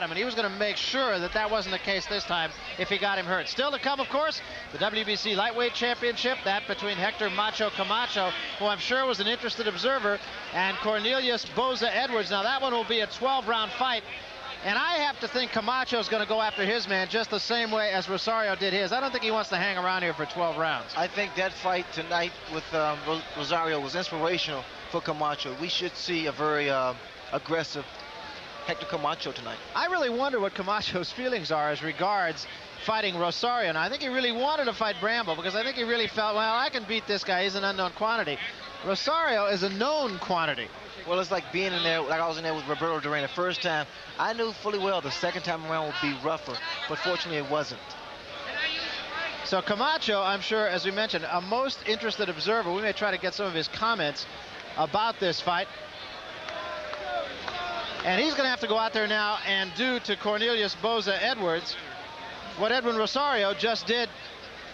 him, and he was going to make sure that that wasn't the case this time if he got him hurt. Still to come, of course, the WBC Lightweight Championship, that between Hector Macho Camacho, who I'm sure was an interested observer, and Cornelius Boza Edwards. Now that one will be a 12-round fight, and I have to think Camacho's going to go after his man just the same way as Rosario did his. I don't think he wants to hang around here for 12 rounds. I think that fight tonight with Rosario was inspirational for Camacho. We should see a very aggressive Hector Camacho tonight. I really wonder what Camacho's feelings are as regards fighting Rosario. And I think he really wanted to fight Bramble because I think he really felt, well, I can beat this guy. He's an unknown quantity. Rosario is a known quantity. Well, it's like being in there, like I was in there with Roberto Duran the first time. I knew fully well the second time around would be rougher, but fortunately it wasn't. So Camacho, I'm sure, as we mentioned, a most interested observer. We may try to get some of his comments about this fight. And he's going to have to go out there now and do to Cornelius Boza Edwards what Edwin Rosario just did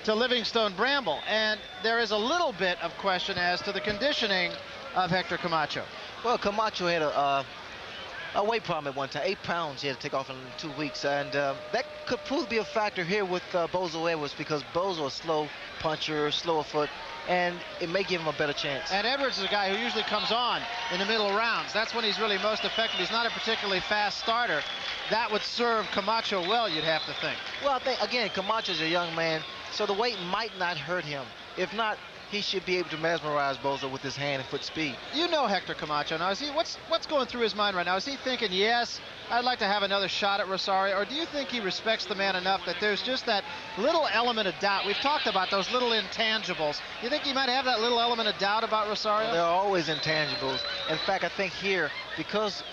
to Livingstone Bramble. And there is a little bit of question as to the conditioning of Hector Camacho. Well, Camacho had a weight problem at one time. 8 pounds he had to take off in 2 weeks. And that could prove to be a factor here with Boza Edwards because Boza is a slow puncher, slower foot, and it may give him a better chance. And Edwards is a guy who usually comes on in the middle rounds. That's when he's really most effective. He's not a particularly fast starter. That would serve Camacho well, you'd have to think. Well, I think, again, Camacho's a young man, so the weight might not hurt him. If not, he should be able to mesmerize Boza with his hand and foot speed. You know Hector Camacho. Now, is he, what's going through his mind right now? Is he thinking, yes, I'd like to have another shot at Rosario? Or do you think he respects the man enough that there's just that little element of doubt? We've talked about those little intangibles. You think he might have that little element of doubt about Rosario? Well, there are always intangibles. In fact, I think here, because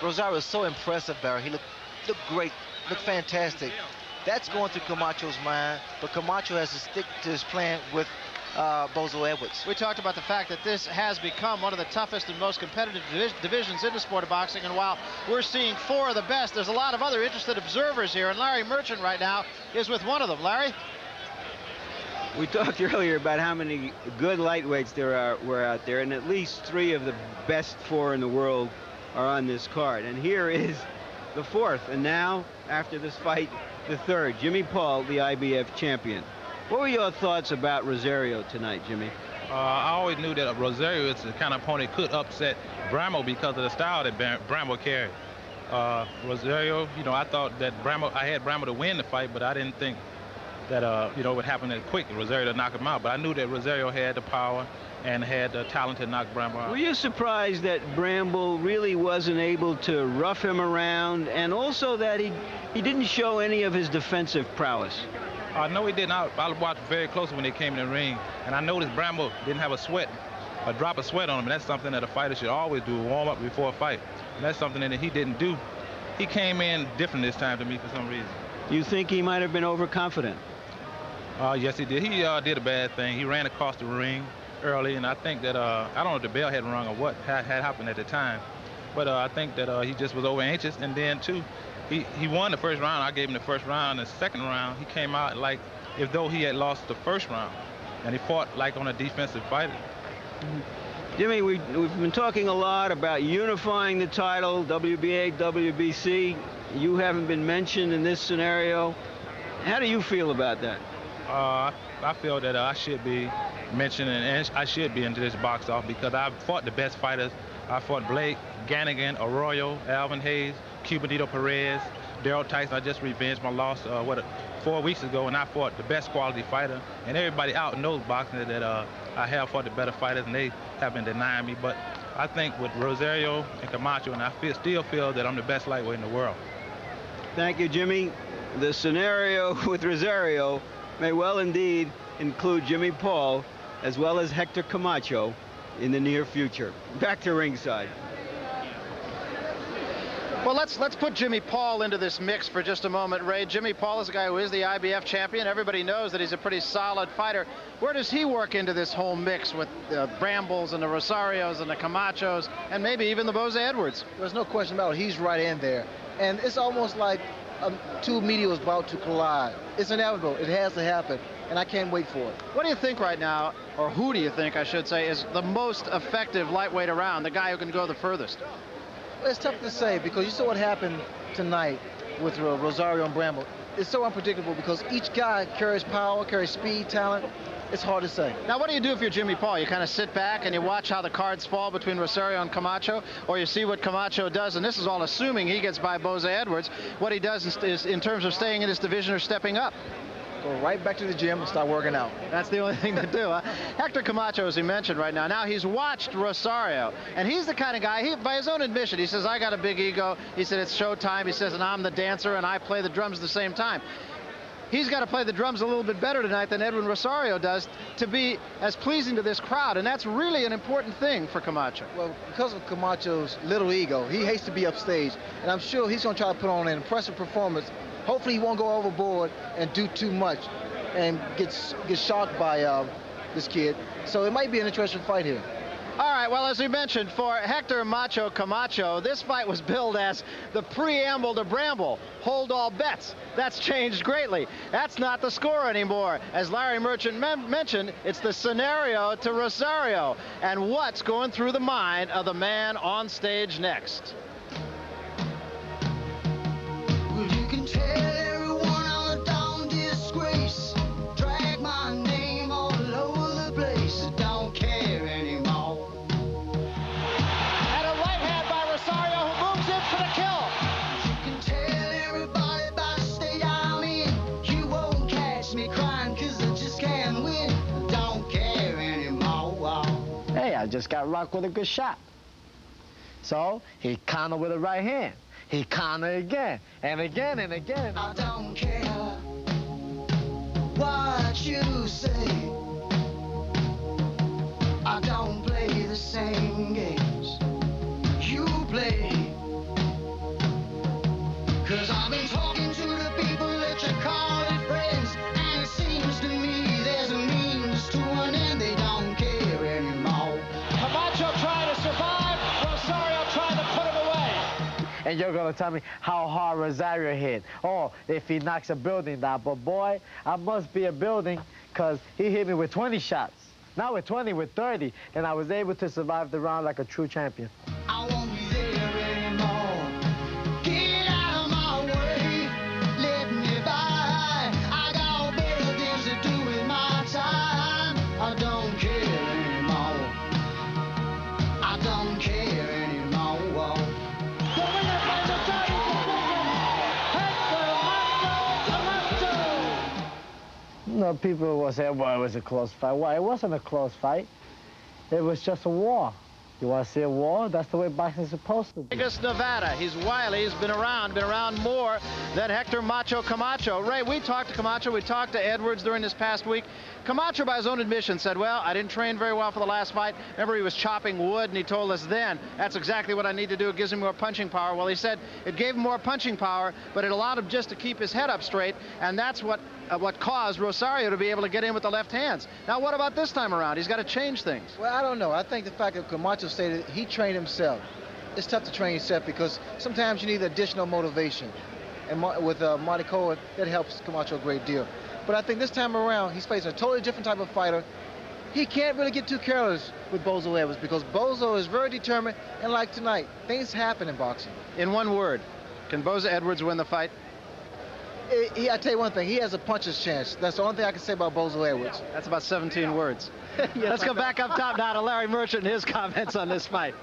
Rosario is so impressive, Barry, he looked great, looked fantastic. That's going through Camacho's mind, but Camacho has to stick to his plan with Boza Edwards. We talked about the fact that this has become one of the toughest and most competitive divisions in the sport of boxing, and while we're seeing 4 of the best, there's a lot of other interested observers here, and Larry Merchant right now is with one of them. Larry? We talked earlier about how many good lightweights were out there, and at least 3 of the best 4 in the world are on this card. And here is the 4th, and now, after this fight, the 3rd, Jimmy Paul, the IBF champion. What were your thoughts about Rosario tonight, Jimmy? I always knew that Rosario is the kind of opponent could upset Bramble because of the style that Bramble carried. Rosario, you know, I thought that I had Bramble to win the fight, but I didn't think that, you know, it would happen that quick, Rosario to knock him out. But I knew that Rosario had the power and had the talent to knock Bramble out. Were you surprised that Bramble really wasn't able to rough him around, and also that he didn't show any of his defensive prowess? No, he did not. I watched very closely when they came in the ring, and I noticed Bramble didn't have a drop of sweat on him, and that's something that a fighter should always do, warm up before a fight. And that's something that he didn't do. He came in different this time to me for some reason. You think he might have been overconfident? Yes, he did. He did a bad thing. He ran across the ring early, and I think that, I don't know if the bell had rung or what had happened at the time, but I think that he just was over anxious, and then, too, he won the first round. I gave him the first round. The second round, he came out like as though he had lost the first round, and he fought like on a defensive fighter. Jimmy, we've been talking a lot about unifying the title, WBA, WBC. You haven't been mentioned in this scenario. How do you feel about that? I feel that I should be mentioned, and I should be into this box off because I've fought the best fighters. I fought Blake, Gannigan, Arroyo, Alvin Hayes, Cubanito Perez, Daryl Tyson. I just revenged my loss 4 weeks ago, and I fought the best quality fighter. And everybody out knows boxing that I have fought the better fighters, and they have been denying me. But I think with Rosario and Camacho, and I still feel that I'm the best lightweight in the world. Thank you, Jimmy. The scenario with Rosario may well indeed include Jimmy Paul as well as Hector Camacho in the near future. Back to ringside. Well, let's put Jimmy Paul into this mix for just a moment, Ray. Jimmy Paul is a guy who is the IBF champion. Everybody knows that he's a pretty solid fighter. Where does he work into this whole mix with the Brambles and the Rosarios and the Camachos and maybe even the Boza Edwards? There's no question about it. He's right in there. And it's almost like 2 media was about to collide. It's inevitable. It has to happen, and I can't wait for it. What do you think right now, or who do you think, I should say, is the most effective lightweight around, the guy who can go the furthest? It's tough to say because you saw what happened tonight with Rosario and Bramble. It's so unpredictable because each guy carries power, carries speed, talent. It's hard to say. Now, what do you do if you're Jimmy Paul? You kind of sit back and you watch how the cards fall between Rosario and Camacho, or you see what Camacho does, and this is all assuming he gets by Boza Edwards, what he does is in terms of staying in his division or stepping up. Go right back to the gym and start working out. That's the only thing to do. Hector Camacho, as he mentioned right now, he's watched Rosario, and he's the kind of guy, by his own admission, he says, I got a big ego. He said, it's showtime. He says, and I'm the dancer, and I play the drums at the same time. He's got to play the drums a little bit better tonight than Edwin Rosario does to be as pleasing to this crowd, and that's really an important thing for Camacho. Well, because of Camacho's little ego, he hates to be upstage, and I'm sure he's going to try to put on an impressive performance. Hopefully he won't go overboard and do too much and get shocked by this kid. So it might be an interesting fight here. All right, well, as we mentioned, for Hector Macho Camacho, this fight was billed as the preamble to Bramble. Hold all bets. That's changed greatly. That's not the score anymore. As Larry Merchant mentioned, it's the scenario to Rosario. And what's going through the mind of the man on stage next? Well, you can tell everyone I'm a down disgrace. Drag my name all over the place. I don't care anymore. And a right hand by Rosario, who moves in for the kill. You can tell everybody about the state I'm in. You won't catch me crying 'cause I just can't win. I don't care anymore. Hey, I just got rocked with a good shot. So he countered with a right hand. He countered again, and again, and again. I don't care what you say. I don't play the same games you play. 'Cause I've been talking to the people that you call it friends, and it seems to me there's a means to an end. They don't care anymore. Camacho trying to survive. Rosario trying to put him away. And you're gonna tell me how hard Rosario hit. Oh, if he knocks a building down. But boy, I must be a building, because he hit me with 20 shots. Not with 20, with 30. And I was able to survive the round like a true champion. I won't be there anymore. Get out of my way. Let me by. I got better things to do with my time. I don't care anymore. I don't care anymore. The winner by the title decision, Hector Macho Camacho. You know, people will say, well, it was a close fight. Well, it wasn't a close fight. It was just a war. You want to see a war? That's the way boxing is supposed to be. Vegas, Nevada. He's wily. He's been around more than Hector Macho Camacho. Ray, we talked to Camacho. We talked to Edwards during this past week. Camacho, by his own admission, said, well, I didn't train very well for the last fight. Remember, he was chopping wood, and he told us then, that's exactly what I need to do. It gives him more punching power. Well, he said it gave him more punching power, but it allowed him just to keep his head up straight, and that's what caused Rosario to be able to get in with the left hands. Now, what about this time around? He's got to change things. Well, I don't know. I think the fact that Camacho stated he trained himself. It's tough to train yourself because sometimes you need additional motivation. And with Marty Cohen, that helps Camacho a great deal. But I think this time around, he's facing a totally different type of fighter. He can't really get too careless with Boza Edwards because Boza is very determined, and like tonight, things happen in boxing. In one word, can Boza Edwards win the fight? I tell you one thing, he has a puncher's chance. That's the only thing I can say about Boza Edwards. That's about 17 words. Let's go back up top now to Larry Merchant and his comments on this fight.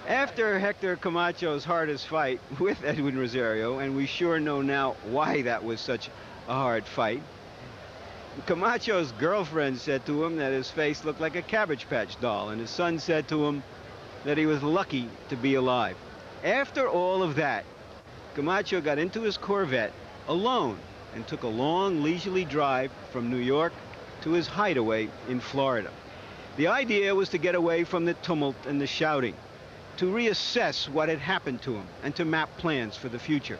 After Hector Camacho's hardest fight with Edwin Rosario, and we sure know now why that was such a hard fight, Camacho's girlfriend said to him that his face looked like a Cabbage Patch doll, and his son said to him that he was lucky to be alive. After all of that, Camacho got into his Corvette alone and took a long, leisurely drive from New York to his hideaway in Florida. The idea was to get away from the tumult and the shouting, to reassess what had happened to him, and to map plans for the future.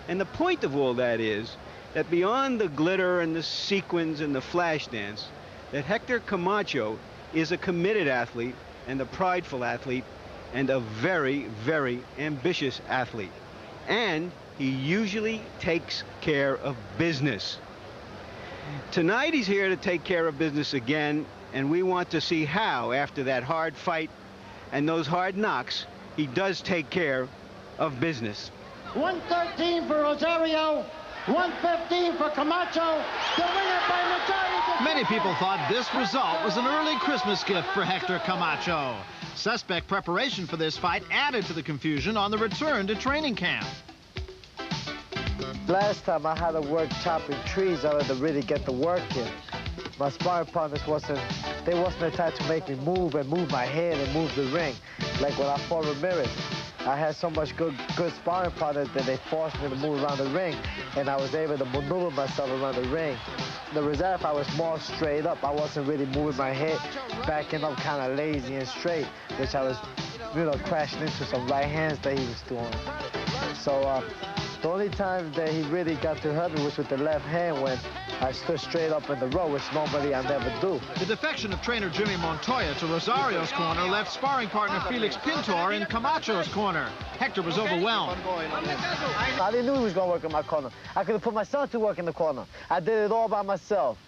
And the point of all that is that beyond the glitter and the sequins and the flash dance, that Hector Camacho is a committed athlete and a prideful athlete and a very, very ambitious athlete. And he usually takes care of business. Tonight he's here to take care of business again, and we want to see how, after that hard fight and those hard knocks, he does take care of business. 113 for Rosario, 115 for Camacho. The winner by majority. Many people thought this result was an early Christmas gift for Hector Camacho. Suspect preparation for this fight added to the confusion on the return to training camp. Last time I had to work chopping trees in order to really get the work in. My sparring partners wasn't the type to make me move and move my head and move the ring. Like when I fought Ramirez, I had so much good sparring partners that they forced me to move around the ring, and I was able to maneuver myself around the ring. The reserve, I was more straight up. I wasn't really moving my head, backing up kind of lazy and straight, which I was, crashing into some right hands that he was doing. So the only time that he really got to hurt me was with the left hand when I stood straight up in the row, which normally I never do. The defection of trainer Jimmy Montoya to Rosario's corner left sparring partner Felix Pintor in Camacho's corner. Hector was overwhelmed. I didn't know he was going to work in my corner. I could have put my son to work in the corner. I did it all by myself.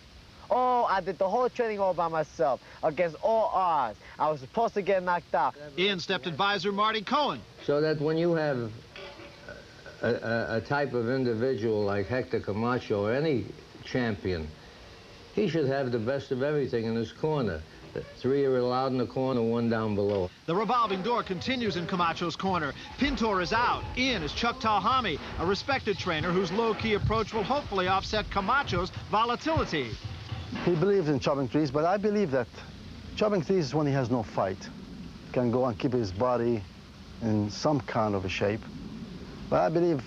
Oh, I did the whole training all by myself, against all odds. I was supposed to get knocked out. In stepped advisor Marty Cohen. So that when you have a type of individual like Hector Camacho or any champion, he should have the best of everything in his corner. 3 are allowed in the corner, 1 down below. The revolving door continues in Camacho's corner. Pintor is out. In is Chuck Talhami, a respected trainer whose low-key approach will hopefully offset Camacho's volatility. He believes in chopping trees, but I believe that chopping trees is when he has no fight. Can go and keep his body in some kind of a shape. But I believe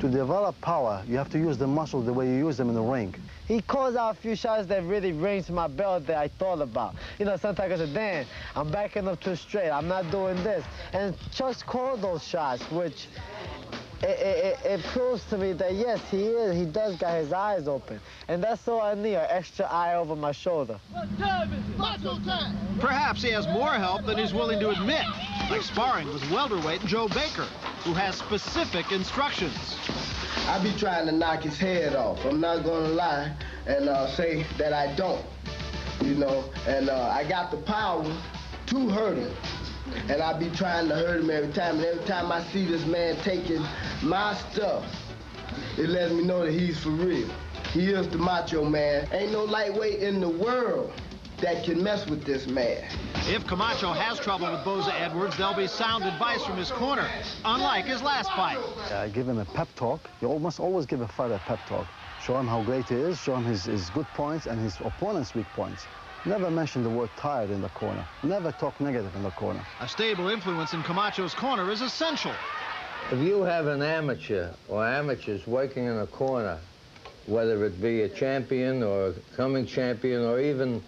to develop power, you have to use the muscles the way you use them in the ring. He calls out a few shots that really rings my bell that I thought about. Sometimes I say, damn, I'm backing up too straight. I'm not doing this. And Chuck's called those shots, which it proves to me that, yes, he does got his eyes open. And that's all I need, an extra eye over my shoulder. Perhaps he has more help than he's willing to admit, like sparring with welterweight Joe Baker, who has specific instructions. I be trying to knock his head off. I'm not gonna lie and say that I don't, and I got the power to hurt him. And I be trying to hurt him every time. And every time I see this man taking my stuff, it lets me know that he's for real. He is the Macho Man. Ain't no lightweight in the world that can mess with this man. If Camacho has trouble with Boza Edwards, there'll be sound advice from his corner, unlike his last fight. I give him a pep talk. You must always give a fighter a pep talk. Show him how great he is, show him his good points and his opponent's weak points. Never mention the word tired in the corner. Never talk negative in the corner. A stable influence in Camacho's corner is essential. If you have an amateur or amateurs working in a corner, whether it be a champion or a coming champion or even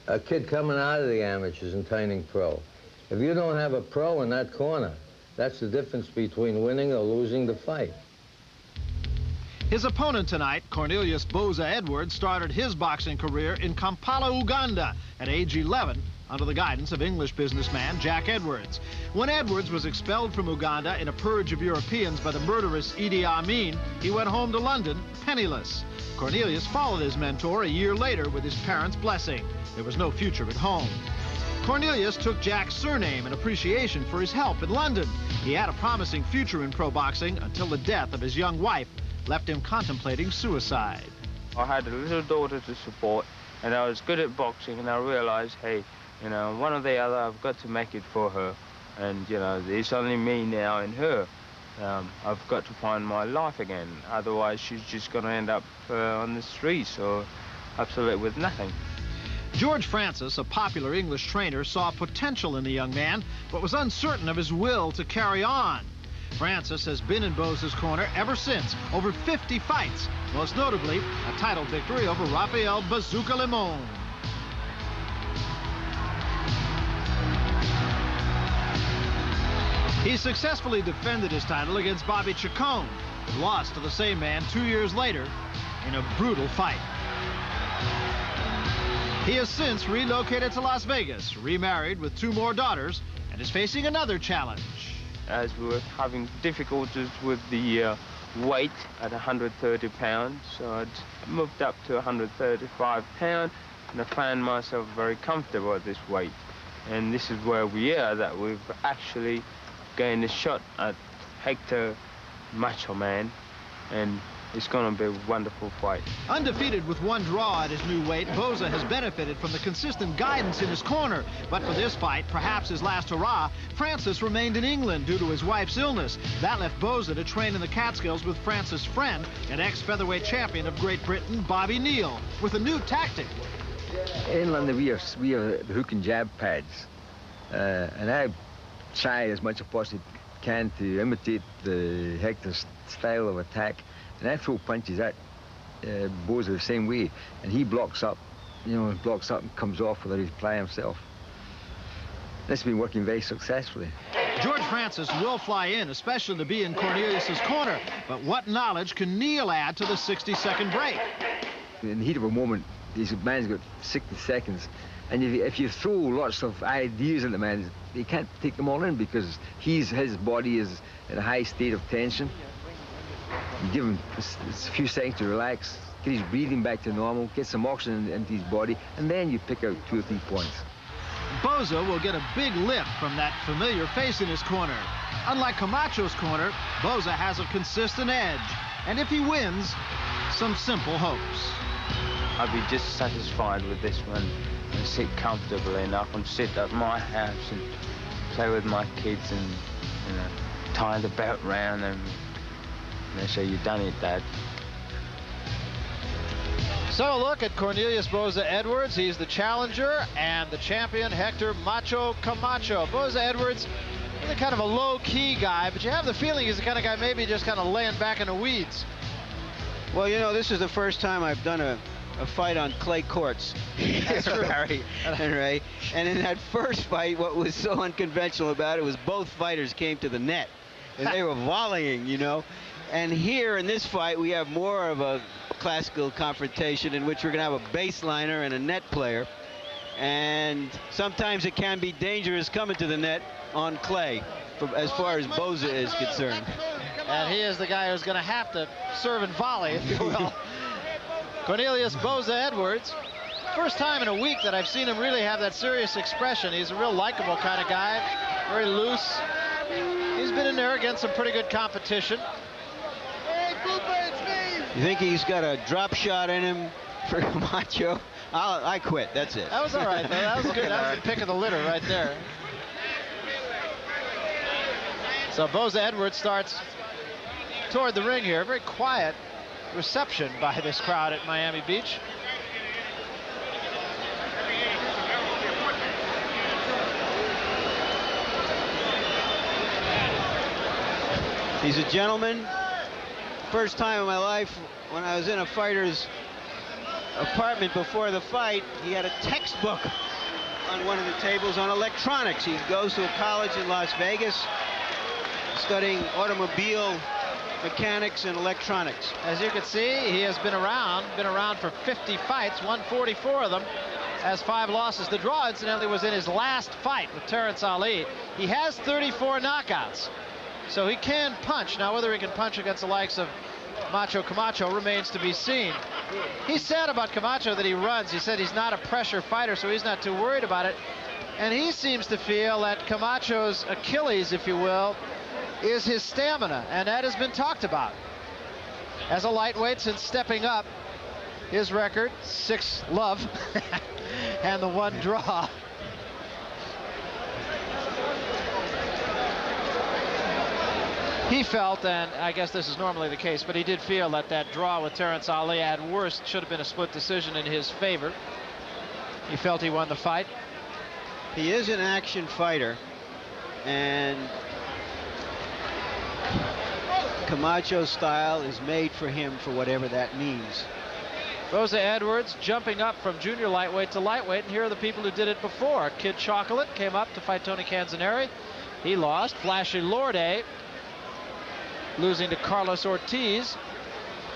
a kid coming out of the amateurs and turning pro, if you don't have a pro in that corner, that's the difference between winning or losing the fight. His opponent tonight, Cornelius Boza Edwards, started his boxing career in Kampala, Uganda at age 11 under the guidance of English businessman Jack Edwards. When Edwards was expelled from Uganda in a purge of Europeans by the murderous Idi Amin, he went home to London penniless. Cornelius followed his mentor a year later with his parents' blessing. There was no future at home. Cornelius took Jack's surname in appreciation for his help in London. He had a promising future in pro boxing until the death of his young wife left him contemplating suicide. I had a little daughter to support, and I was good at boxing, and I realized, hey, one or the other, I've got to make it for her. And, it's only me now and her. I've got to find my life again. Otherwise, she's just going to end up on the streets or absolutely with nothing. George Francis, a popular English trainer, saw potential in the young man, but was uncertain of his will to carry on. Francis has been in Boza's corner ever since, over 50 fights, most notably a title victory over Rafael Bazooka Limon. He successfully defended his title against Bobby Chacon, but lost to the same man 2 years later in a brutal fight. He has since relocated to Las Vegas, remarried with 2 more daughters, and is facing another challenge. As we were having difficulties with the weight at 130 pounds, so I'd moved up to 135 pounds, and I found myself very comfortable at this weight. And this is where we are, that we've actually gained a shot at Hector macho man, and it's going to be a wonderful fight. Undefeated with 1 draw at his new weight, Boza has benefited from the consistent guidance in his corner. But for this fight, perhaps his last hurrah, Francis remained in England due to his wife's illness. That left Boza to train in the Catskills with Francis' friend and ex-featherweight champion of Great Britain, Bobby Neal, with a new tactic. In London, we have the hook and jab pads, and I try as much as I possibly can to imitate the Hector's style of attack. And I throw punches at Boza the same way, and he blocks up, blocks up and comes off with a reply himself. This has been working very successfully. George Francis will fly in, especially to be in Cornelius's corner. But what knowledge can Neal add to the 60-second break? In the heat of a moment, this man's got 60 seconds, and if you throw lots of ideas at the man, he can't take them all in because his body is in a high state of tension. You give him a few seconds to relax, get his breathing back to normal, get some oxygen into his body, and then you pick out 2 or 3 points. Boza will get a big lift from that familiar face in his corner. Unlike Camacho's corner, Boza has a consistent edge. And if he wins, some simple hopes. I'll be just satisfied with this one and sit comfortably enough and sit at my house and play with my kids and, tie the belt round them. And they say, "You done it, Dad." So a look at Cornelius Boza Edwards. He's the challenger and the champion, Hector Macho Camacho. Boza Edwards, really kind of a low-key guy, but you have the feeling he's the kind of guy maybe just kind of laying back in the weeds. Well, this is the first time I've done a fight on clay courts. That's true. Barry and Ray. And in that first fight, what was so unconventional about it was both fighters came to the net. And they were volleying, And here in this fight, we have more of a classical confrontation in which we're going to have a baseliner and a net player. And sometimes it can be dangerous coming to the net on clay, as far as Boza is concerned. And he is the guy who's going to have to serve and volley, if you will. Cornelius Boza Edwards. First time in a week that I've seen him really have that serious expression. He's a real likable kind of guy, very loose. He's been in there against some pretty good competition. You think he's got a drop shot in him for Camacho? I quit. That's it. That was all right, though. That was good. That was the pick of the litter right there. So Boza Edwards starts toward the ring here. Very quiet reception by this crowd at Miami Beach. He's a gentleman. First time in my life when I was in a fighter's apartment before the fight, he had a textbook on one of the tables on electronics. He goes to a college in Las Vegas studying automobile mechanics and electronics. As you can see, he has been around for 50 fights, won 44 of them, has 5 losses. The draw, incidentally, was in his last fight with Terrence Ali. He has 34 knockouts, so he can punch. Now, whether he can punch against the likes of Macho Camacho remains to be seen. He said about Camacho that he runs. He said he's not a pressure fighter, so he's not too worried about it. And he seems to feel that Camacho's Achilles, if you will, is his stamina, and that has been talked about. As a lightweight, since stepping up, his record, 6 love and the 1 draw. He felt, and I guess this is normally the case, but he did feel that that draw with Terrence Ali at worst should have been a split decision in his favor. He felt he won the fight. He is an action fighter, and Camacho's style is made for him for whatever that means. Boza Edwards jumping up from junior lightweight to lightweight, and here are the people who did it before. Kid Chocolate came up to fight Tony Canzoneri. He lost. Flashy Lorde losing to Carlos Ortiz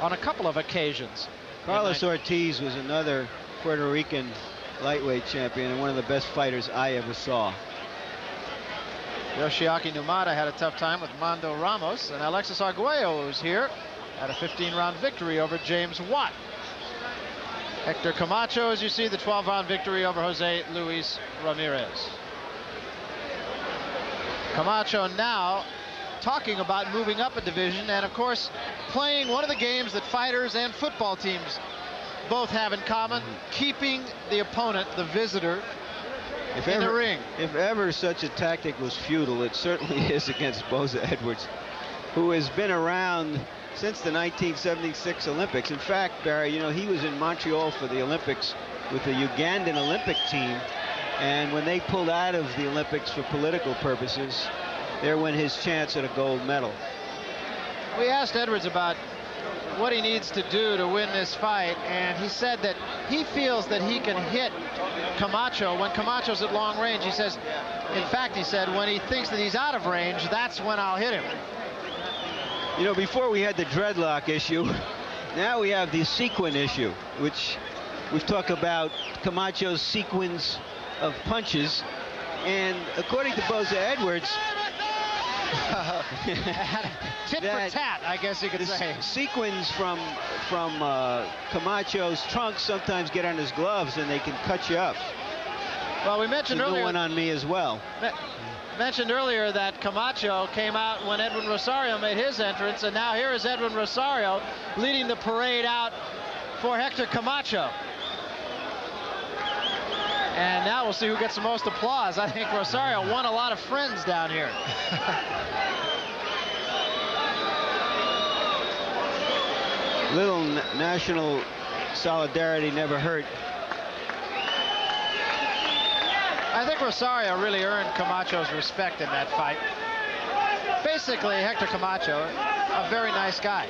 on a couple of occasions. Carlos Ortiz was another Puerto Rican lightweight champion and one of the best fighters I ever saw. Yoshiaki Numata had a tough time with Mando Ramos, and Alexis Arguello, who's here, had a 15-round victory over James Watt. Hector Camacho, as you see, the 12-round victory over Jose Luis Ramirez. Camacho now talking about moving up a division, and of course playing one of the games that fighters and football teams both have in common, keeping the opponent, the visitor, in the ring. If ever such a tactic was futile, it certainly is against Boza Edwards, who has been around since the 1976 Olympics. In fact, Barry, you know, he was in Montreal for the Olympics with the Ugandan Olympic team, and when they pulled out of the Olympics for political purposes, there went his chance at a gold medal. We asked Edwards about what he needs to do to win this fight, and he said that he feels that he can hit Camacho when Camacho's at long range. He says, in fact, he said, when he thinks that he's out of range, that's when I'll hit him. You know, before we had the dreadlock issue, now we have the sequin issue, which we've talked about Camacho's sequence of punches, and according to Boza Edwards, tit for tat, I guess you could say. Sequins from Camacho's trunks sometimes get on his gloves and they can cut you up. Well, we mentioned earlier. One on me as well. Mentioned earlier that Camacho came out when Edwin Rosario made his entrance, and now here is Edwin Rosario leading the parade out for Hector Camacho. And now we'll see who gets the most applause. I think Rosario won a lot of friends down here. Little national solidarity never hurt. I think Rosario really earned Camacho's respect in that fight. Basically, Hector Camacho, a very nice guy.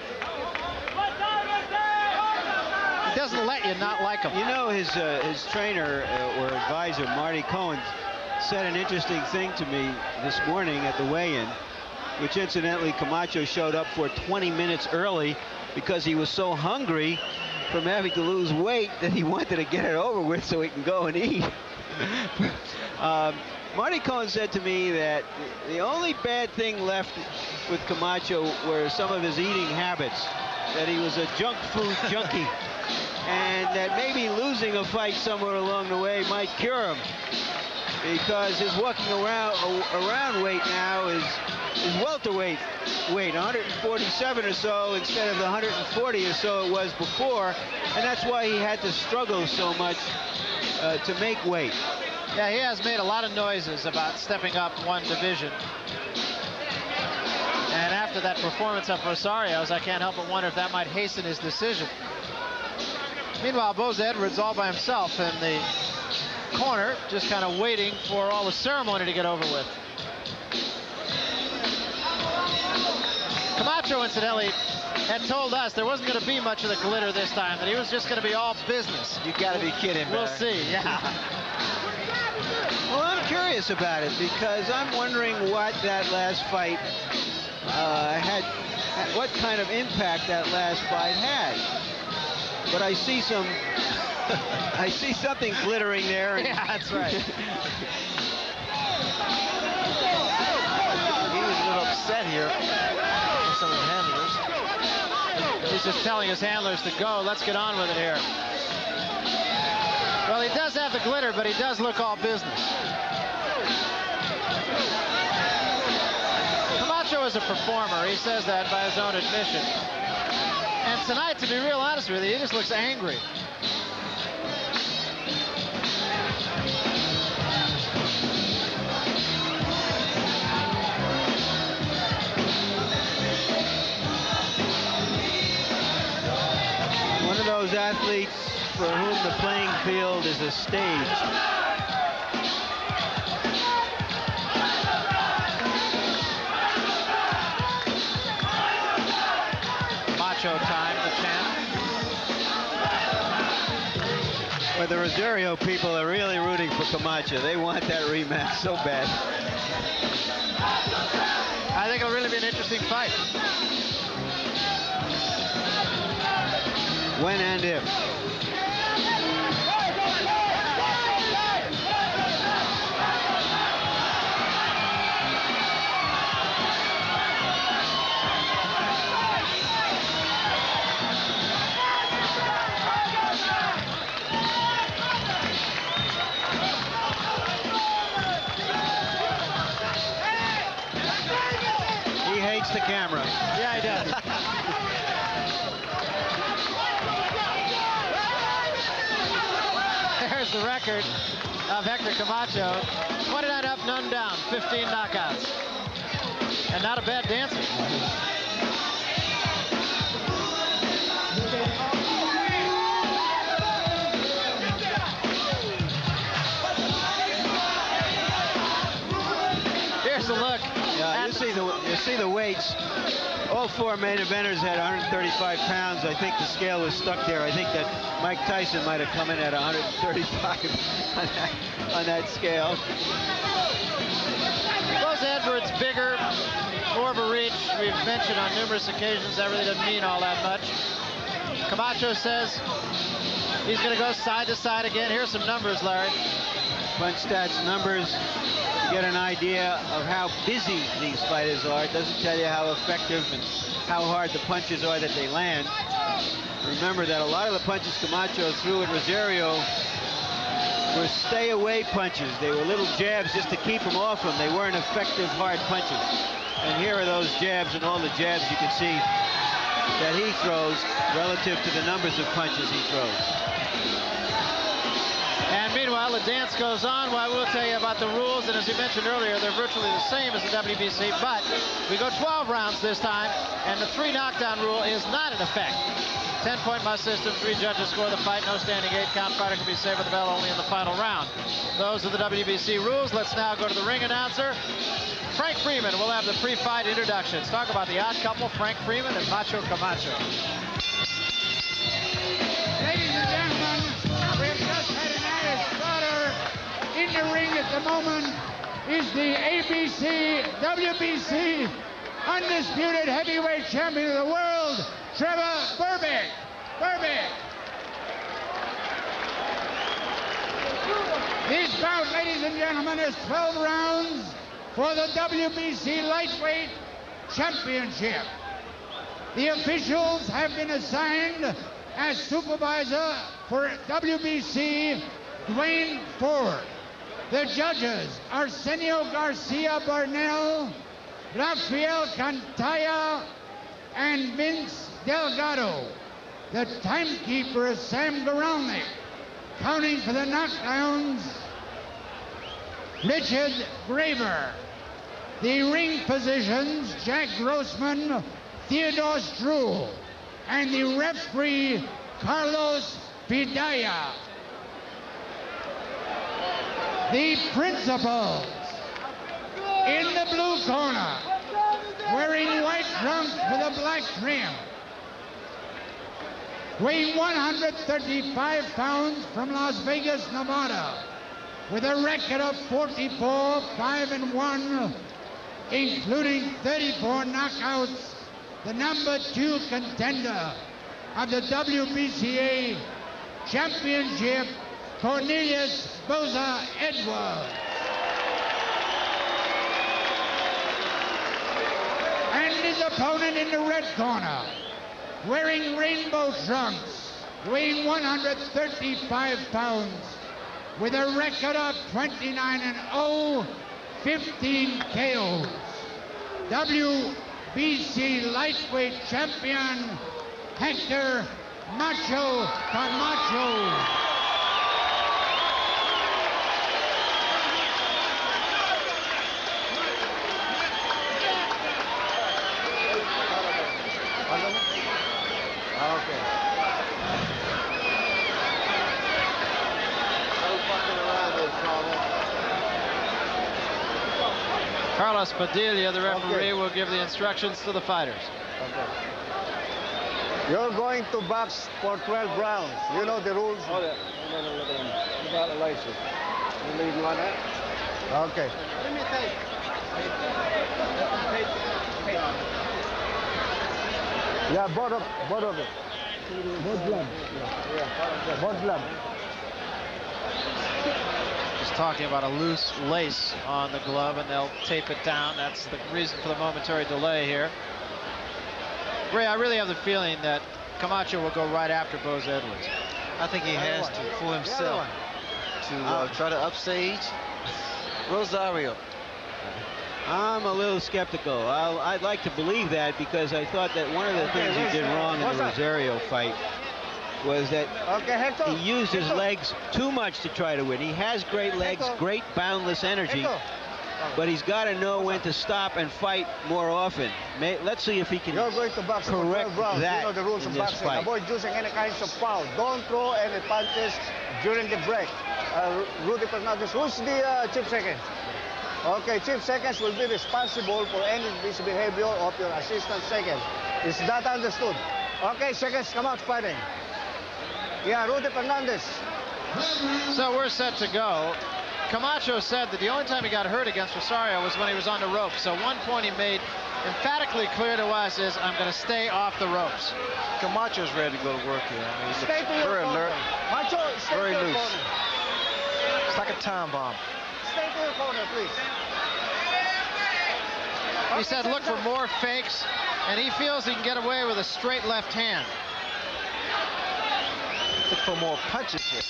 He doesn't let you not like him. You know, his trainer or advisor, Marty Cohen, said an interesting thing to me this morning at the weigh-in, which incidentally Camacho showed up for 20 minutes early because he was so hungry from having to lose weight that he wanted to get it over with so he can go and eat. Marty Cohen said to me that the only bad thing left with Camacho were some of his eating habits, that he was a junk food junkie, and that maybe losing a fight somewhere along the way might cure him, because his walking around weight now is welterweight weight, 147 or so instead of the 140 or so it was before, and that's why he had to struggle so much to make weight. Yeah, he has made a lot of noises about stepping up one division. And after that performance of Rosario's, I can't help but wonder if that might hasten his decision. Meanwhile, Boza Edwards all by himself in the corner, just kind of waiting for all the ceremony to get over with. Camacho, incidentally, had told us there wasn't going to be much of the glitter this time, that he was just going to be all business. You got to be kidding, We'll see, yeah. Well, I'm curious about it because I'm wondering what that last fight had, what kind of impact that last fight had. But I see some, I see something glittering there. And yeah, that's right. He was a little upset here with some of his handlers. He's just telling his handlers to go. Let's get on with it here. Well, he does have the glitter, but he does look all business. Camacho is a performer. He says that by his own admission. And tonight, to be real honest with you, he just looks angry. One of those athletes for whom the playing field is a stage. Macho time, the champ. But the Rosario people are really rooting for Camacho. They want that rematch so bad. I think it'll really be an interesting fight. When and if. camera. Yeah, he does. There's the record of Hector Camacho. 29 up, none down, 15 knockouts. And not a bad dancer. Here's a look. Yeah, you see the weights. All four main eventers had 135 pounds. I think the scale was stuck there. I think that Mike Tyson might have come in at 135 on that scale. Boza Edwards, bigger, more of a reach. We've mentioned on numerous occasions that really doesn't mean all that much. Camacho says he's going to go side to side again. Here's some numbers, Larry. Punch stats, numbers. Get an idea of how busy these fighters are. It doesn't tell you how effective and how hard the punches are that they land. Remember that a lot of the punches Camacho threw at Rosario were stay-away punches. They were little jabs just to keep him off him. They weren't effective, hard punches. And here are those jabs, and all the jabs you can see that he throws relative to the numbers of punches he throws. And meanwhile, the dance goes on. Well, I will tell you about the rules, and as you mentioned earlier, they're virtually the same as the WBC, but we go 12 rounds this time, and the 3 knockdown rule is not in effect. 10-point must system, 3 judges score the fight, no standing 8-count. Fighter can be saved with the bell only in the final round. Those are the WBC rules. Let's now go to the ring announcer. Frank Freeman will have the pre-fight introductions. Talk about the odd couple, Frank Freeman and Macho Camacho. Ladies and gentlemen, we have just had an added starter. In the ring at the moment is the WBC undisputed heavyweight champion of the world, Trevor Berbick. This bout, ladies and gentlemen, is 12 rounds for the WBC Lightweight Championship. The officials have been assigned as supervisor for WBC, Dwayne Ford. The judges, Arsenio Garcia Barnell, Rafael Cantaya, and Vince Delgado. The timekeeper is Sam Goralnik. Counting for the knockdowns, Richard Graver. The ring positions, Jack Grossman, Theodore Struhl, and the referee, Carlos Pidaya. The principals, in the blue corner, wearing white trunks with a black trim, weighing 135 pounds from Las Vegas, Nevada, with a record of 44-5-1, including 34 knockouts, the number 2 contender of the WBCA Championship, Cornelius Boza Edwards. And his opponent in the red corner, wearing rainbow trunks, weighing 135 pounds, with a record of 29-0, 15 KOs. WBC lightweight champion, Hector Macho Camacho. Carlos Padilla, the referee, will give the instructions to the fighters. You're going to box for 12 rounds. You know the rules? Oh, yeah. You got the license. You want that? Okay. Let me take. Yeah, both of it. Both gloves. Yeah, both gloves. Just talking about a loose lace on the glove, and they'll tape it down. That's the reason for the momentary delay here. Ray, I really have the feeling that Camacho will go right after Boza Edwards. I think he has to for himself to try to upstage Rosario. I'm a little skeptical. I'd like to believe that because I thought that one of the things he did wrong in the Rosario fight was that he used his legs too much to try to win. He has great legs, great boundless energy, but he's got to know when to stop and fight more often. Let's see if he can correct that You know the rules in of this boxing. fight. Avoid using any kinds of foul. Don't throw any punches during the break. Rudy Fernandez, who's the chief second? Okay, chief seconds will be responsible for any misbehavior of your assistant second. Is that understood? Okay, seconds, come out fighting. Yeah, Rudy Fernandez. So we're set to go. Camacho said that the only time he got hurt against Rosario was when he was on the ropes. So one point he made emphatically clear to us is, I'm going to stay off the ropes. Camacho's ready to go to work here. I mean, he Stay looks to your very corner. alert, Macho, stay very to your loose. corner. It's like a time bomb. Stay to your corner, please. He said look for more fakes, and he feels he can get away with a straight left hand. Look for more punches here.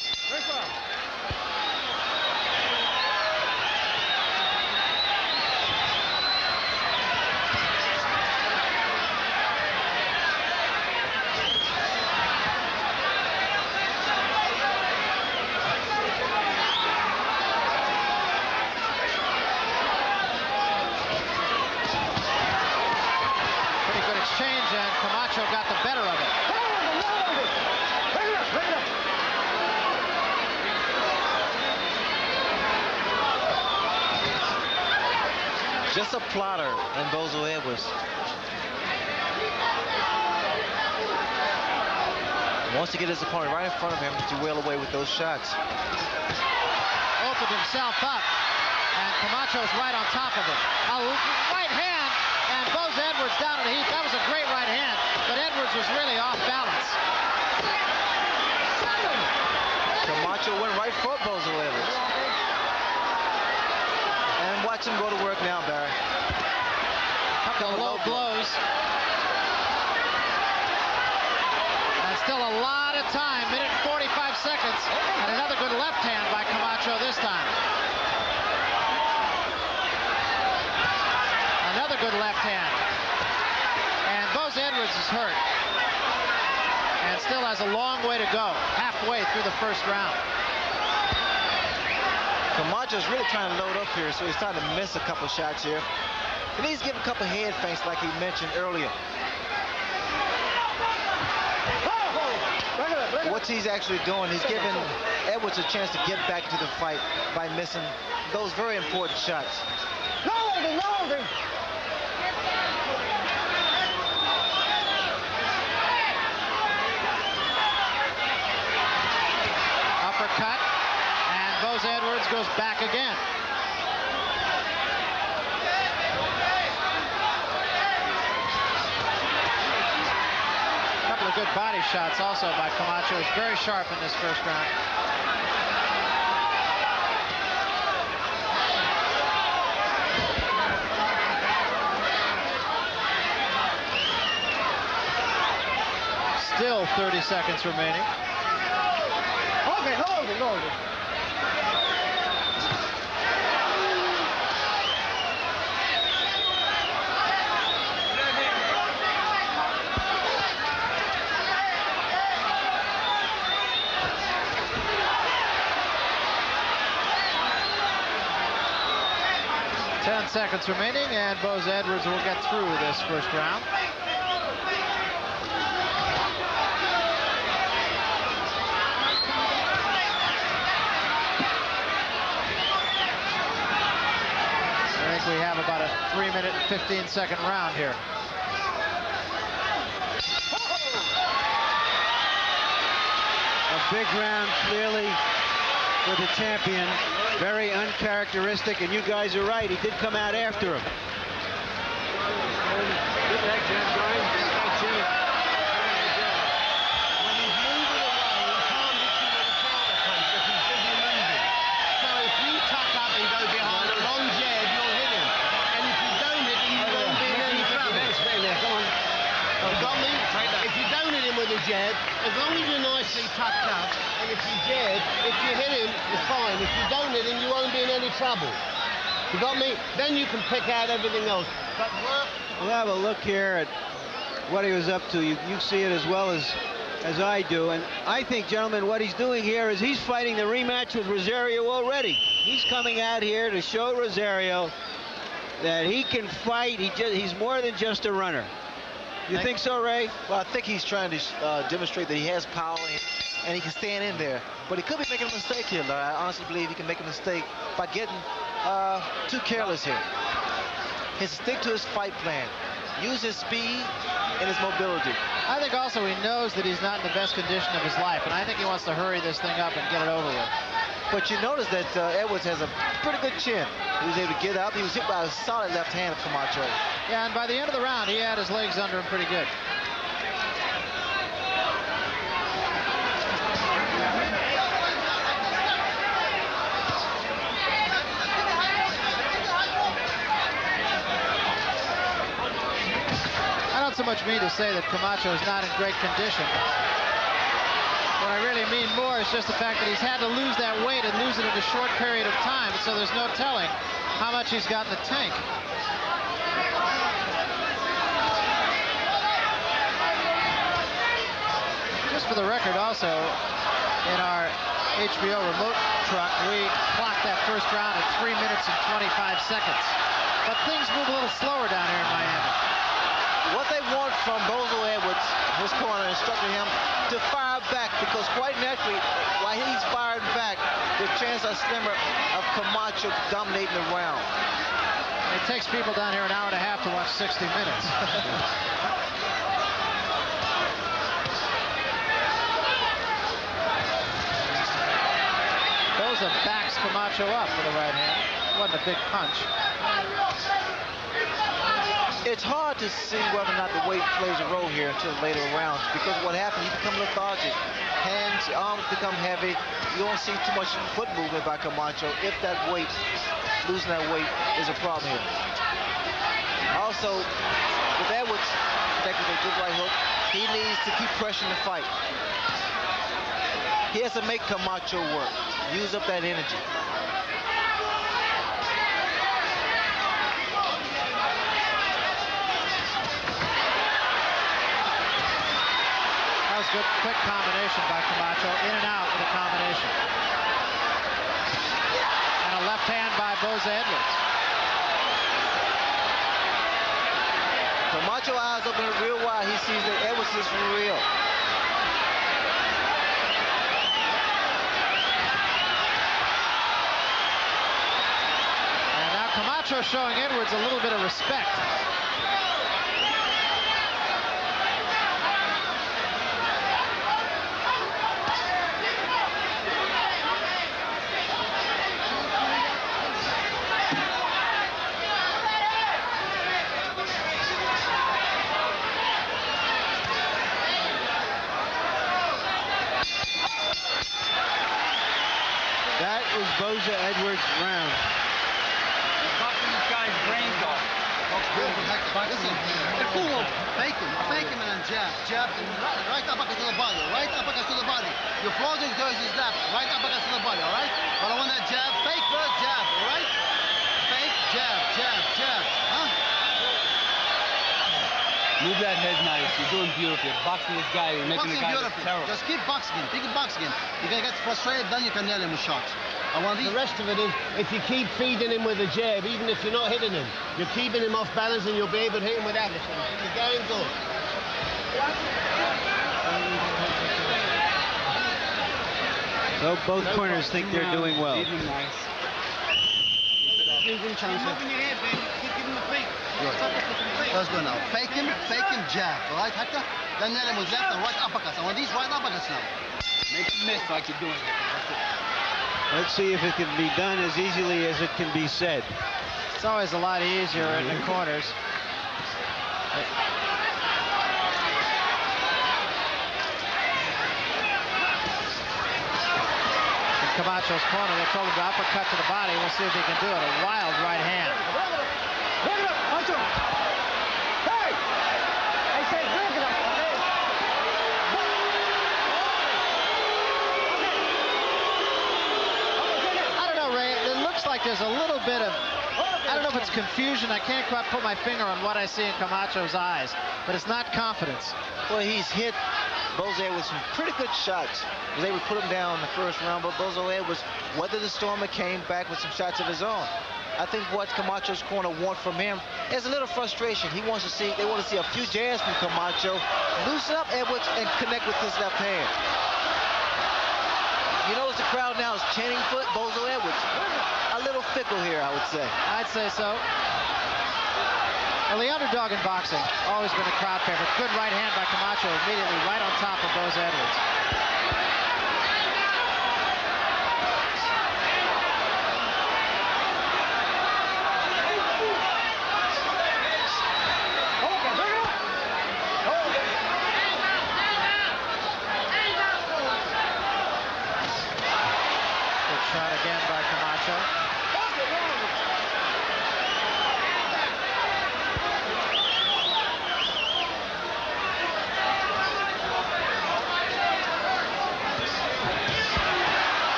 Pretty good exchange, and Camacho got the better of it. Just a plotter in Boza Edwards. Wants to get his opponent right in front of him to wheel away with those shots. Opened himself up, and Camacho's right on top of him. A right hand, and Boza Edwards down in the heap. That was a great right hand, but Edwards was really off balance. Camacho went right for Boza Edwards. And watch him go to work now, Barry. Couple of low blows. And still a lot of time, minute and 45 seconds, and another good left hand by Camacho this time. Another good left hand. And Boza Edwards is hurt. And still has a long way to go, halfway through the first round. Camacho's really trying to load up here, so he's trying to miss a couple shots here. He needs to give a couple head feints like he mentioned earlier. What he's actually doing, he's giving Edwards a chance to get back to the fight by missing those very important shots. Uppercut, and Boza Edwards goes back again. A couple of good body shots also by Camacho. He's very sharp in this first round. Still 30 seconds remaining. Hold it. 10 seconds remaining, and Boza Edwards will get through this first round. I think we have about a 3-minute and 15-second round here. A big round, clearly, for the champion. Very uncharacteristic, and you guys are right. He did come out after him. Jab, as long as you're nicely tucked up, and if you jab, if you hit him, it's fine. If you don't hit him, you won't be in any trouble. You got me? Then you can pick out everything else. But We'll have a look here at what he was up to. You see it as well as I do. And I think, gentlemen, what he's doing here is he's fighting the rematch with Rosario already. He's coming out here to show Rosario that he can fight. He's more than just a runner. You think so, Ray? Well, I think he's trying to demonstrate that he has power and he can stand in there. But he could be making a mistake here, Larry. I honestly believe he can make a mistake by getting too careless here. He has to stick to his fight plan. Use his speed and his mobility. I think also he knows that he's not in the best condition of his life, and I think he wants to hurry this thing up and get it over with. But you notice that Edwards has a pretty good chin. He was able to get up. He was hit by a solid left hand of Camacho. Yeah, and by the end of the round, he had his legs under him pretty good. I don't so much mean to say that Camacho is not in great condition. What I really mean more is just the fact that he's had to lose that weight and lose it in a short period of time, so there's no telling how much he's got in the tank. Just for the record also, in our HBO remote truck, we clocked that first round at 3 minutes and 25 seconds. But things move a little slower down here in Miami. What they want from Boza Edwards, his corner, instructing him to fire back, because quite naturally, while he's firing back, the chances are slimmer of Camacho dominating the round. It takes people down here an hour and a half to watch 60 minutes. Boza backs Camacho up with a right hand. Wasn't a big punch. It's hard to see whether or not the weight plays a role here until later rounds, because what happens, you become lethargic. Hands, arms become heavy. You don't see too much foot movement by Camacho if that weight, losing that weight, is a problem here. Also, with Edwards, connected with a good right hook, he needs to keep pressuring the fight. He has to make Camacho work, use up that energy. Good, quick combination by Camacho, in and out with a combination. And a left hand by Boza Edwards. Camacho eyes open real wide. He sees that Edwards is for real. And now Camacho showing Edwards a little bit of respect. Boza Edwards round. He's knocking this guy's brains off. Listen, pull him, fake him and then jab, and right uppercut to the body, You float his towards his left, right uppercut to the body, all right? But I want that jab, fake first jab, all right? Fake, jab, huh? Move that head nice. You're doing beautiful. You're boxing this guy. You're making the guy look terrible. Just keep boxing him. Keep boxing him. You're going to get frustrated, then you can nail him with shots. The rest of it is, if you keep feeding him with a jab, even if you're not hitting him, you're keeping him off balance and you'll be able to hit him with that. You're damn good. So both corners think they're doing well. Let's go now. Fake him, jab. All right, Hector? Then nail him with left and right uppercuts. I want these right uppercuts now. Make him miss like you're doing. Let's see if it can be done as easily as it can be said. It's always a lot easier in the corners. In Camacho's corner, they told him to uppercut to the body. We'll see if he can do it. A wild right hand. Like there's a little bit of I don't know if it's confusion. I can't quite put my finger on what I see in Camacho's eyes, but it's not confidence. Well, he's hit Boza with some pretty good shots. Was able to put him down in the first round, but Boza was weathered the storm and came back with some shots of his own. I think what Camacho's corner want from him is a little frustration. They want to see a few jabs from Camacho, loosen up Edwards, and connect with his left hand. You notice the crowd now is chanting for Boza Edwards. A little fickle here, I would say. I'd say so. Well, the underdog in boxing, always been a crowd favorite. Good right hand by Camacho, immediately right on top of Boza Edwards. Shot again by Camacho.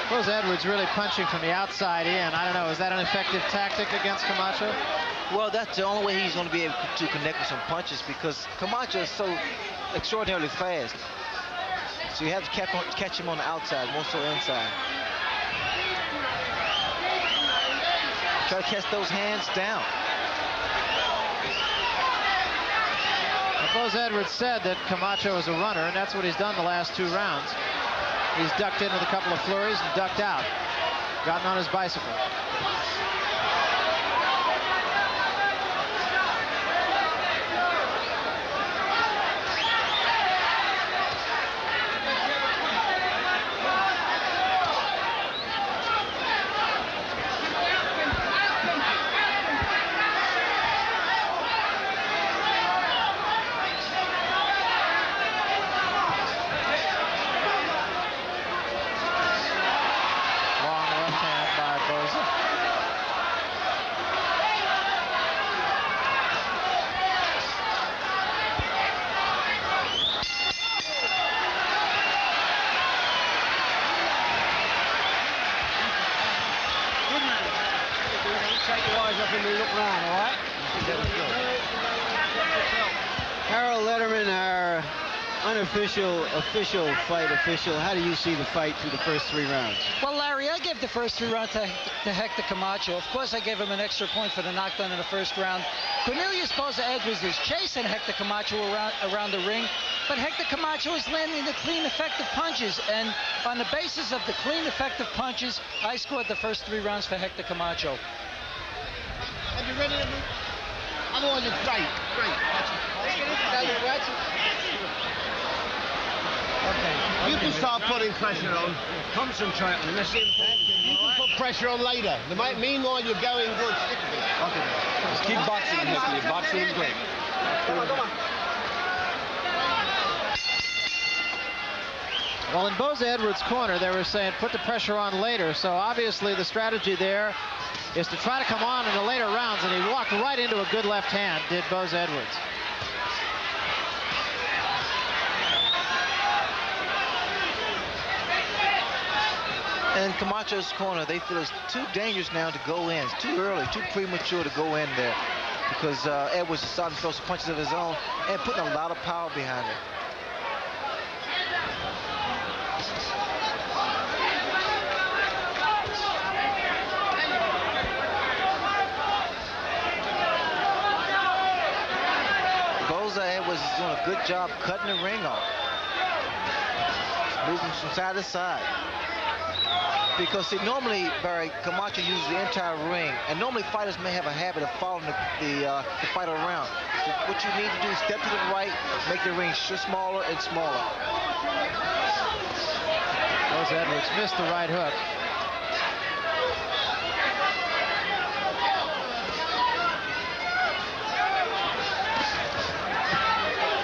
Boza Edwards really punching from the outside in. I don't know, is that an effective tactic against Camacho? Well, that's the only way he's going to be able to connect with some punches, because Camacho is so extraordinarily fast. So you have to catch him on the outside, more so inside. Try to catch those hands down. Boza Edwards said that Camacho is a runner, and that's what he's done the last 2 rounds. He's ducked in with a couple of flurries and ducked out. Gotten on his bicycle. Official fight official. How do you see the fight through the first 3 rounds? Well, Larry, I gave the first 3 rounds to Hector Camacho. Of course, I gave him an extra point for the knockdown in the first round. Cornelius Boza Edwards is chasing Hector Camacho around the ring, but Hector Camacho is landing the clean, effective punches. And on the basis of the clean, effective punches, I scored the first 3 rounds for Hector Camacho. Are you ready to move? I'm on the great. Okay. You can start putting pressure on. Concentrate on this. You can put pressure on later. Meanwhile, you're going good. Stick with it. Okay. Just keep boxing, Hector. You're boxing great. Come on. Well, in Boza Edwards' corner, they were saying put the pressure on later. So obviously the strategy there is to try to come on in the later rounds, and he walked right into a good left hand, did Boza Edwards. And Camacho's corner, they feel it's too dangerous now to go in. It's too early, too premature to go in there, because Edwards is starting to throw some punches of his own and putting a lot of power behind it. Boza Edwards is doing a good job cutting the ring off. Moving from side to side. Because see, normally, Barry, Camacho uses the entire ring, and normally fighters may have a habit of following the fighter around. So what you need to do is step to the right, make the ring smaller and smaller. Boza Edwards missed the right hook.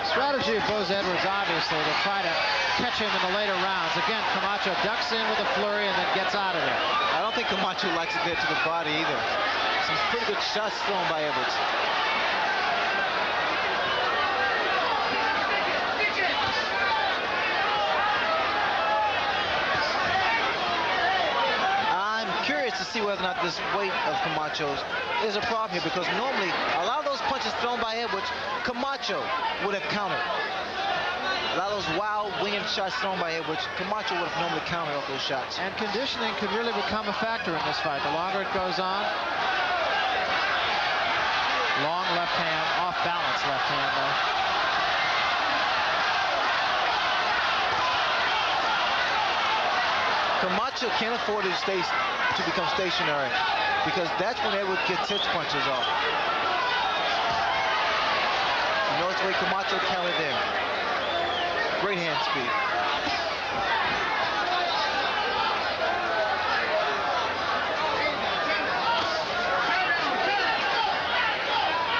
Strategy of Boza Edwards, obviously, to try to catch him in the later rounds. Again, Camacho ducks in with a flurry and then gets out of there. I don't think Camacho likes it there to the body either. Some pretty good shots thrown by Edwards. I'm curious see whether or not this weight of Camacho's is a problem here, because normally a lot of those punches thrown by Edwards, Camacho would have countered. A lot of those wild winged shots thrown by Edwards, Camacho would have normally countered off those shots. And conditioning could really become a factor in this fight. The longer it goes on. Long left hand, off balance left hand though. Camacho can't afford to become stationary, because that's when Edwards gets his punches off. You notice the way Camacho countered there. Great hand speed.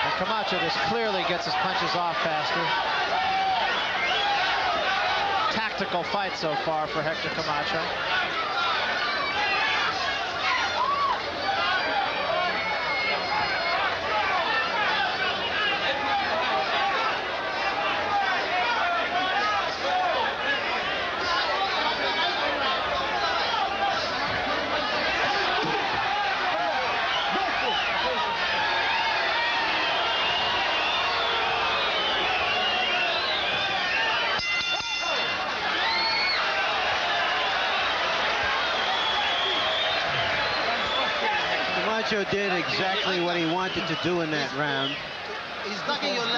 And Camacho just clearly gets his punches off faster. Tactical fight so far for Hector Camacho. Camacho did exactly what he wanted to do in that round.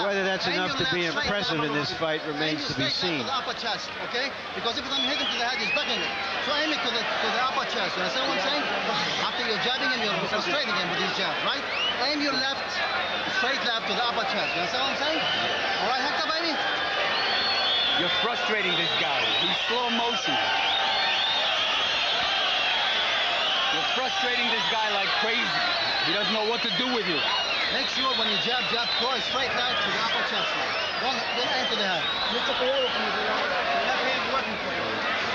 Whether that's enough to be impressive in this fight remains to be seen. Upper chest, okay? Because if I'm hitting to the head, he's ducking it. So aim it to the upper chest. You understand what I'm saying? After you're jabbing him, you're frustrating him with his jab, right? Aim your left, straight left to the upper chest. You understand what I'm saying? All right, Hector, baby? You're frustrating this guy. He's slow motion. You're frustrating this guy like crazy. He doesn't know what to do with you. Make sure when you jab, throw it straight down to the upper chest. Don't aim to the head. Left hand working for you.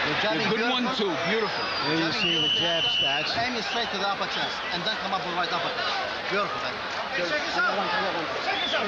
You're jabbing good one too. Beautiful. There you see the jab stats. Aim it straight to the upper chest and then come up with right uppercut. Beautiful, baby. Okay, check this out. Check this out.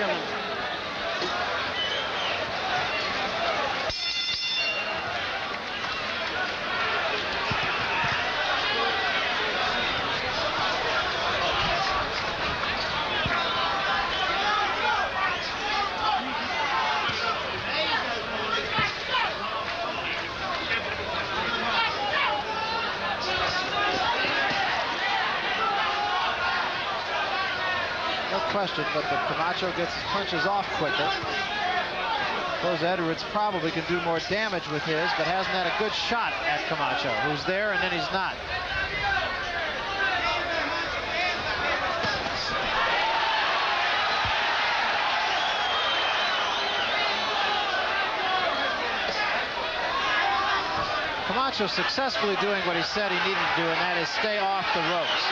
Question, but the Camacho gets his punches off quicker. Boza Edwards probably can do more damage with his, but hasn't had a good shot at Camacho, who's there and then he's not. Camacho successfully doing what he said he needed to do, and that is stay off the ropes.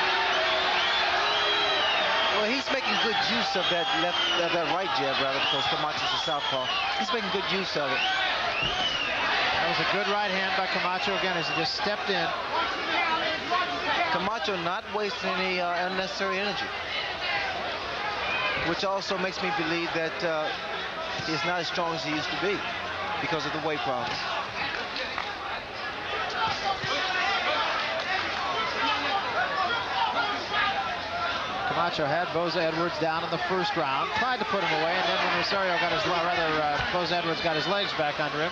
Well, he's making good use of that right jab, rather, because Camacho's a southpaw. He's making good use of it. That was a good right hand by Camacho again as he just stepped in. Camacho not wasting any unnecessary energy, which also makes me believe that he's not as strong as he used to be because of the weight problem. Camacho had Boza Edwards down in the first round, tried to put him away, and then when Rosario got his, Boza Edwards got his legs back under him,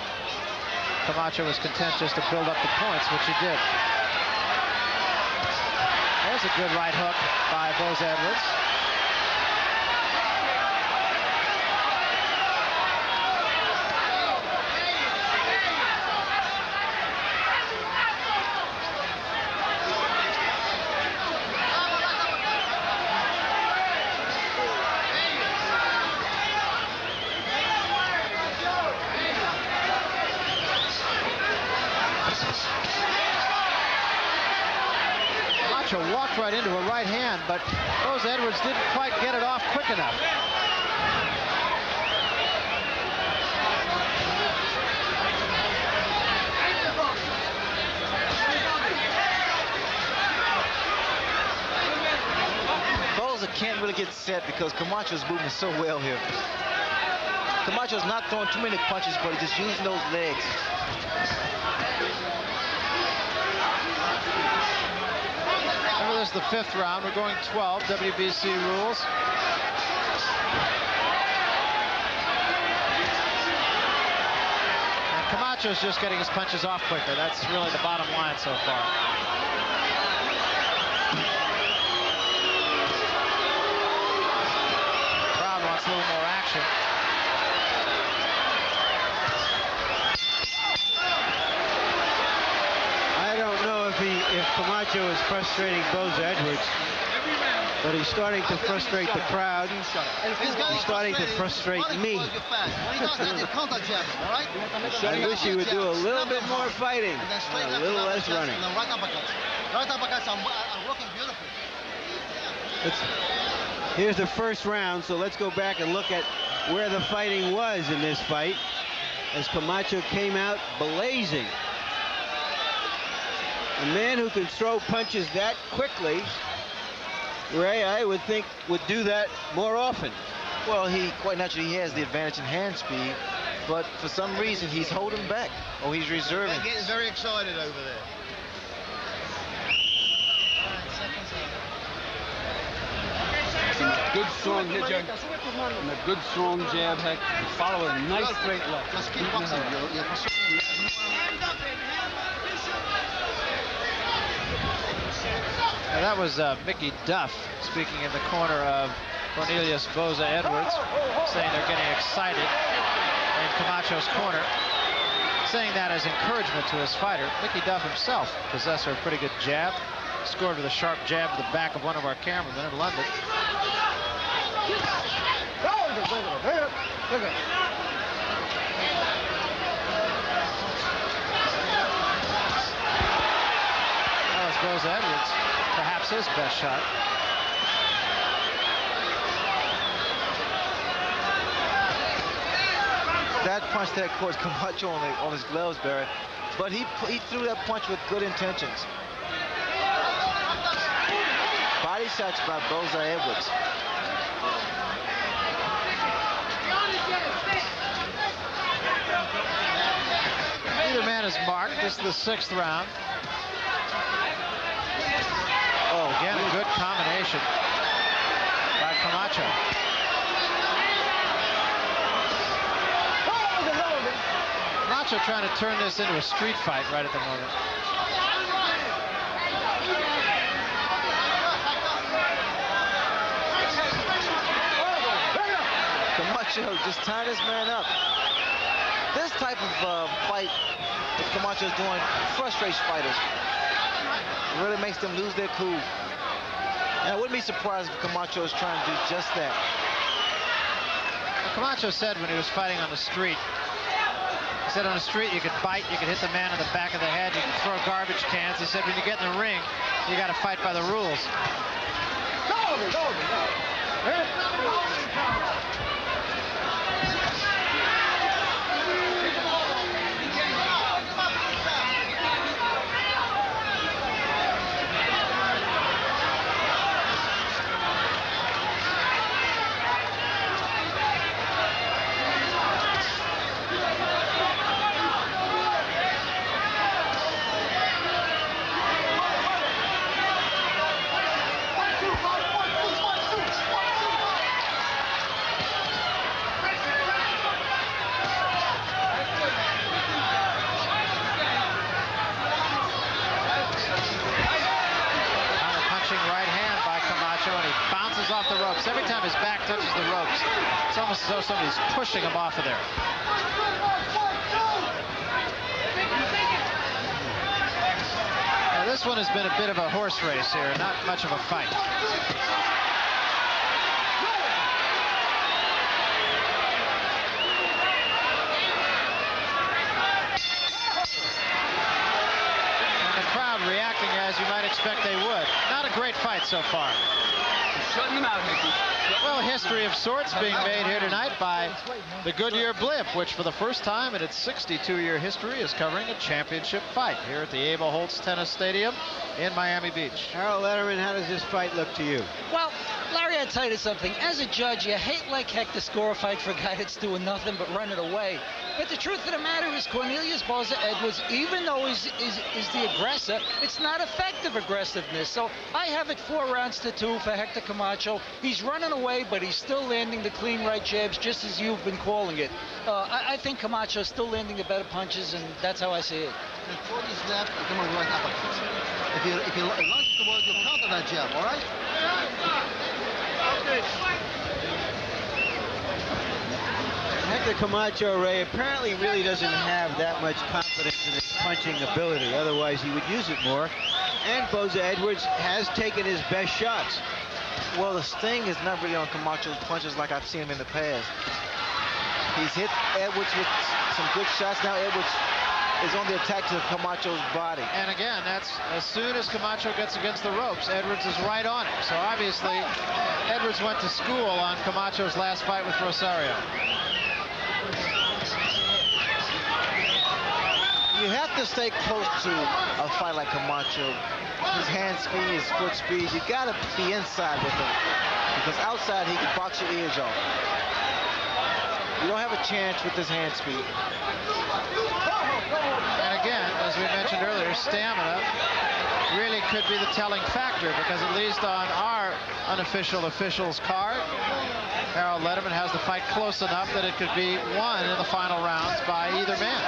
Camacho was content just to build up the points, which he did. There's a good right hook by Boza Edwards. Walked right into a right hand, but Boza Edwards didn't quite get it off quick enough. Boza can't really get set because Camacho's moving so well here. Camacho's not throwing too many punches, but he's just using those legs. is the 5th round. We're going 12, WBC rules. And Camacho's just getting his punches off quicker. That's really the bottom line so far. Crowd wants a little more action. If Camacho is frustrating Boza Edwards, but he's starting to frustrate the crowd. He's starting to frustrate me. I wish he would do a little bit more fighting, and a little less running. Here's the first round, so let's go back and look at where the fighting was in this fight, as Camacho came out blazing. A man who can throw punches that quickly, Ray, I would think, would do that more often. Well, quite naturally, he has the advantage in hand speed, but for some reason, he's holding back, or he's reserving. They're getting very excited over there. Good strong hit, and a good strong jab, Heck. Follow a nice straight left. Just keep boxing. Now that was Mickey Duff speaking in the corner of Cornelius Boza Edwards, saying they're getting excited in Camacho's corner, saying that as encouragement to his fighter. Mickey Duff himself, possessor of a pretty good jab, scored with a sharp jab to the back of one of our cameramen in London. That was Boza Edwards, perhaps his best shot. That punch that caught Camacho on his gloves, Barry, but he threw that punch with good intentions. Body shots by Boza Edwards. Neither man is marked. This is the 6th round. Oh, again, a good combination by Camacho. Camacho trying to turn this into a street fight right at the moment. Camacho just tied this man up. This type of fight that Camacho is doing frustrates fighters. It really makes them lose their cool. And I wouldn't be surprised if Camacho is trying to do just that. Well, Camacho said when he was fighting on the street, he said on the street you could bite, you could hit the man in the back of the head, you could throw garbage cans. He said when you get in the ring, you got to fight by the rules. Off the ropes. Every time his back touches the ropes, it's almost as though somebody's pushing him off of there. Now, this one has been a bit of a horse race here, not much of a fight. And the crowd reacting as you might expect they would. Not a great fight so far. shutting him out, Hector. Well, history of sorts being made here tonight by the Goodyear Blimp, which for the first time in its 62-year history is covering a championship fight here at the Abel Holtz Tennis Stadium in Miami Beach. Harold Letterman, how does this fight look to you? Well, Larry, I'll tell you something. As a judge, you hate like heck to score a fight for a guy that's doing nothing but running away. But the truth of the matter is Cornelius Boza Edwards, even though he's the aggressor, it's not effective aggressiveness. So I have it 4 rounds to 2 for Hector Camacho. He's running away, but he's still landing the clean right jabs, just as you've been calling it. I think Camacho's still landing the better punches, and that's how I see it. And 40 is left, you come on right uppercuts. If you launch towards, you counter that jab, all right? Hector Camacho, Ray, apparently really doesn't have that much confidence in his punching ability. Otherwise, he would use it more. And Boza Edwards has taken his best shots. Well, the sting is not really on Camacho's punches like I've seen him in the past. He's hit Edwards with some good shots. Now Edwards is on the attack to Camacho's body. And again, that's as soon as Camacho gets against the ropes, Edwards is right on him. So obviously, Edwards went to school on Camacho's last fight with Rosario. You have to stay close to a fight like Camacho. His hand speed, his foot speed, you gotta be inside with him. Because outside, he can box your ears off. You don't have a chance with his hand speed. And again, as we mentioned earlier, stamina really could be the telling factor, because at least on our unofficial officials card, Harold Letterman has the fight close enough that it could be won in the final rounds by either man.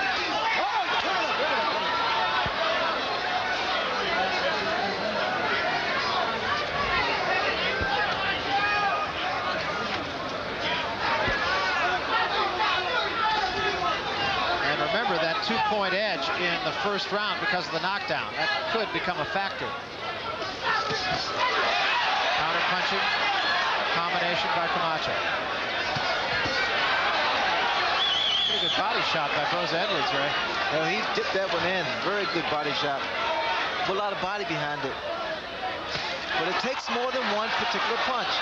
Remember that 2-point edge in the first round because of the knockdown. That could become a factor. Counter punching, combination by Camacho. Pretty good body shot by Boza Edwards, Ray. Well, he dipped that one in. Very good body shot. Put a lot of body behind it. But it takes more than one particular punch.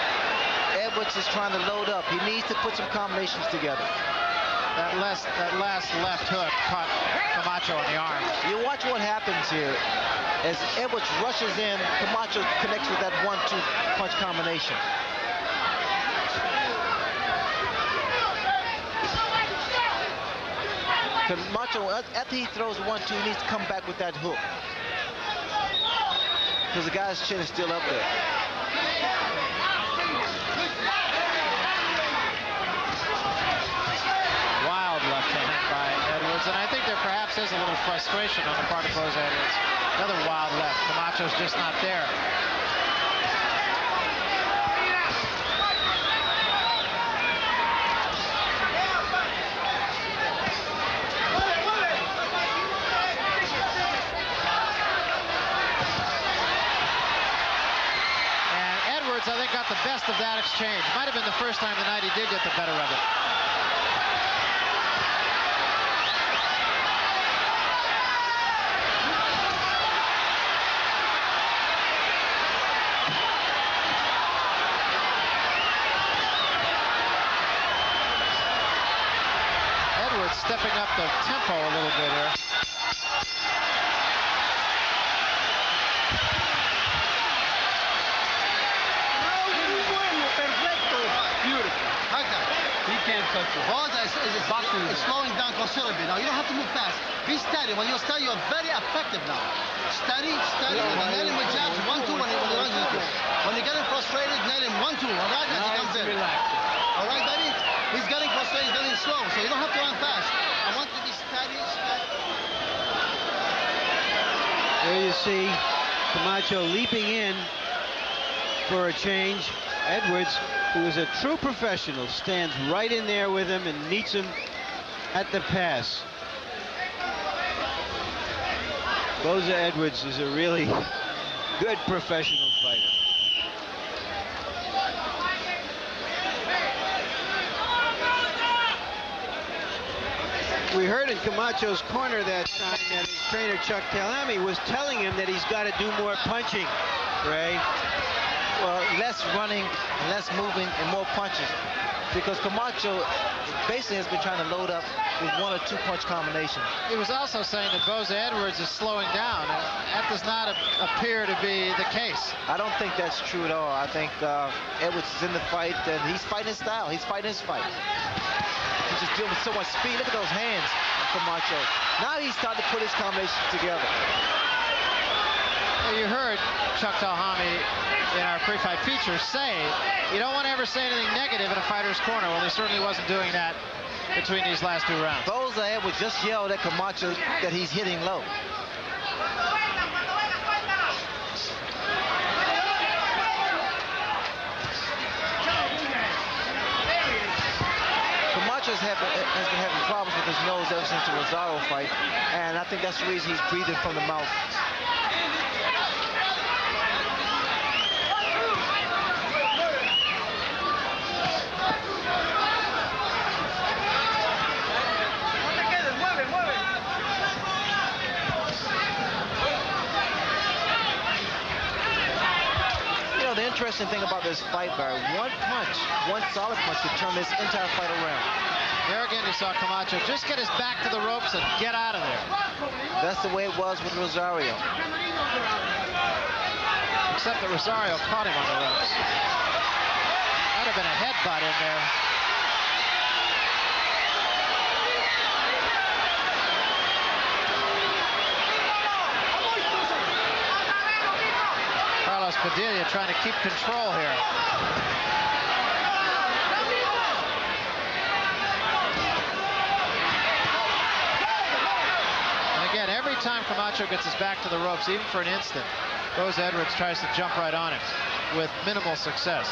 Edwards is trying to load up. He needs to put some combinations together. That last left hook caught Camacho in the arm. You watch what happens here. As Edwards rushes in, Camacho connects with that 1-2 punch combination. Camacho, after he throws 1-2, he needs to come back with that hook. Because the guy's chin is still up there. Left hand by Edwards, and I think there perhaps is a little frustration on the part of Boza Edwards. Another wild left. Camacho's just not there. And Edwards, I think, got the best of that exchange. Might have been the first time tonight he did get the better of it. Stepping up the tempo a little bit here. Beautiful. He can't touch it. Boza is slowing down considerably. Now, you don't have to move fast. Be steady. When you're steady, you're very effective now. Steady, steady. And nail him with jabs. 1-2 when he runs into it. When you're getting frustrated, nail him 1-2. All right? As he comes in. All right, baby? He's getting frustrated, he's getting slow, so you don't have to run fast. I want you to be steady, steady. There you see Camacho leaping in for a change. Edwards, who is a true professional, stands right in there with him and meets him at the pass. Boza Edwards is a really good professional fighter. We heard in Camacho's corner that time that his trainer Chuck Talami was telling him that he's got to do more punching, Ray. Well, less running, and less moving, and more punches. Because Camacho basically has been trying to load up with 1 or 2 punch combinations. He was also saying that Boza Edwards is slowing down. That does not appear to be the case. I don't think that's true at all. I think Edwards is in the fight, and he's fighting his style. He's fighting his fight. He's just dealing with so much speed. Look at those hands, Camacho. Now he's starting to put his combinations together. Well, you heard Chuck Talhami in our pre-fight feature say you don't want to ever say anything negative in a fighter's corner. Well, he certainly wasn't doing that between these last 2 rounds. Boza Edwards just yelled at Camacho that he's hitting low. Camacho has been having problems with his nose ever since the Rosario fight, and I think that's the reason he's breathing from the mouth. The interesting thing about this fight, Barry, one solid punch could turn this entire fight around. There again, you saw Camacho just get his back to the ropes and get out of there. That's the way it was with Rosario. Except that Rosario caught him on the ropes. Might have been a headbutt in there. Padilla trying to keep control here. And again, every time Camacho gets his back to the ropes, even for an instant, Boza Edwards tries to jump right on him with minimal success.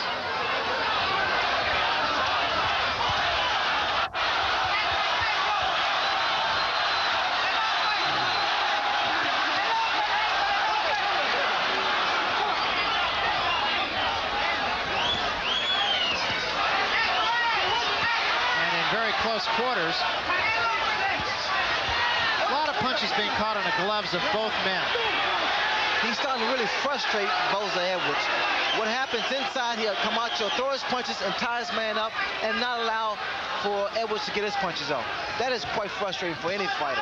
Close quarters. A lot of punches being caught on the gloves of both men. He's starting to really frustrate Boza Edwards. What happens inside here, Camacho throw his punches and tie his man up and not allow for Edwards to get his punches off. That is quite frustrating for any fighter.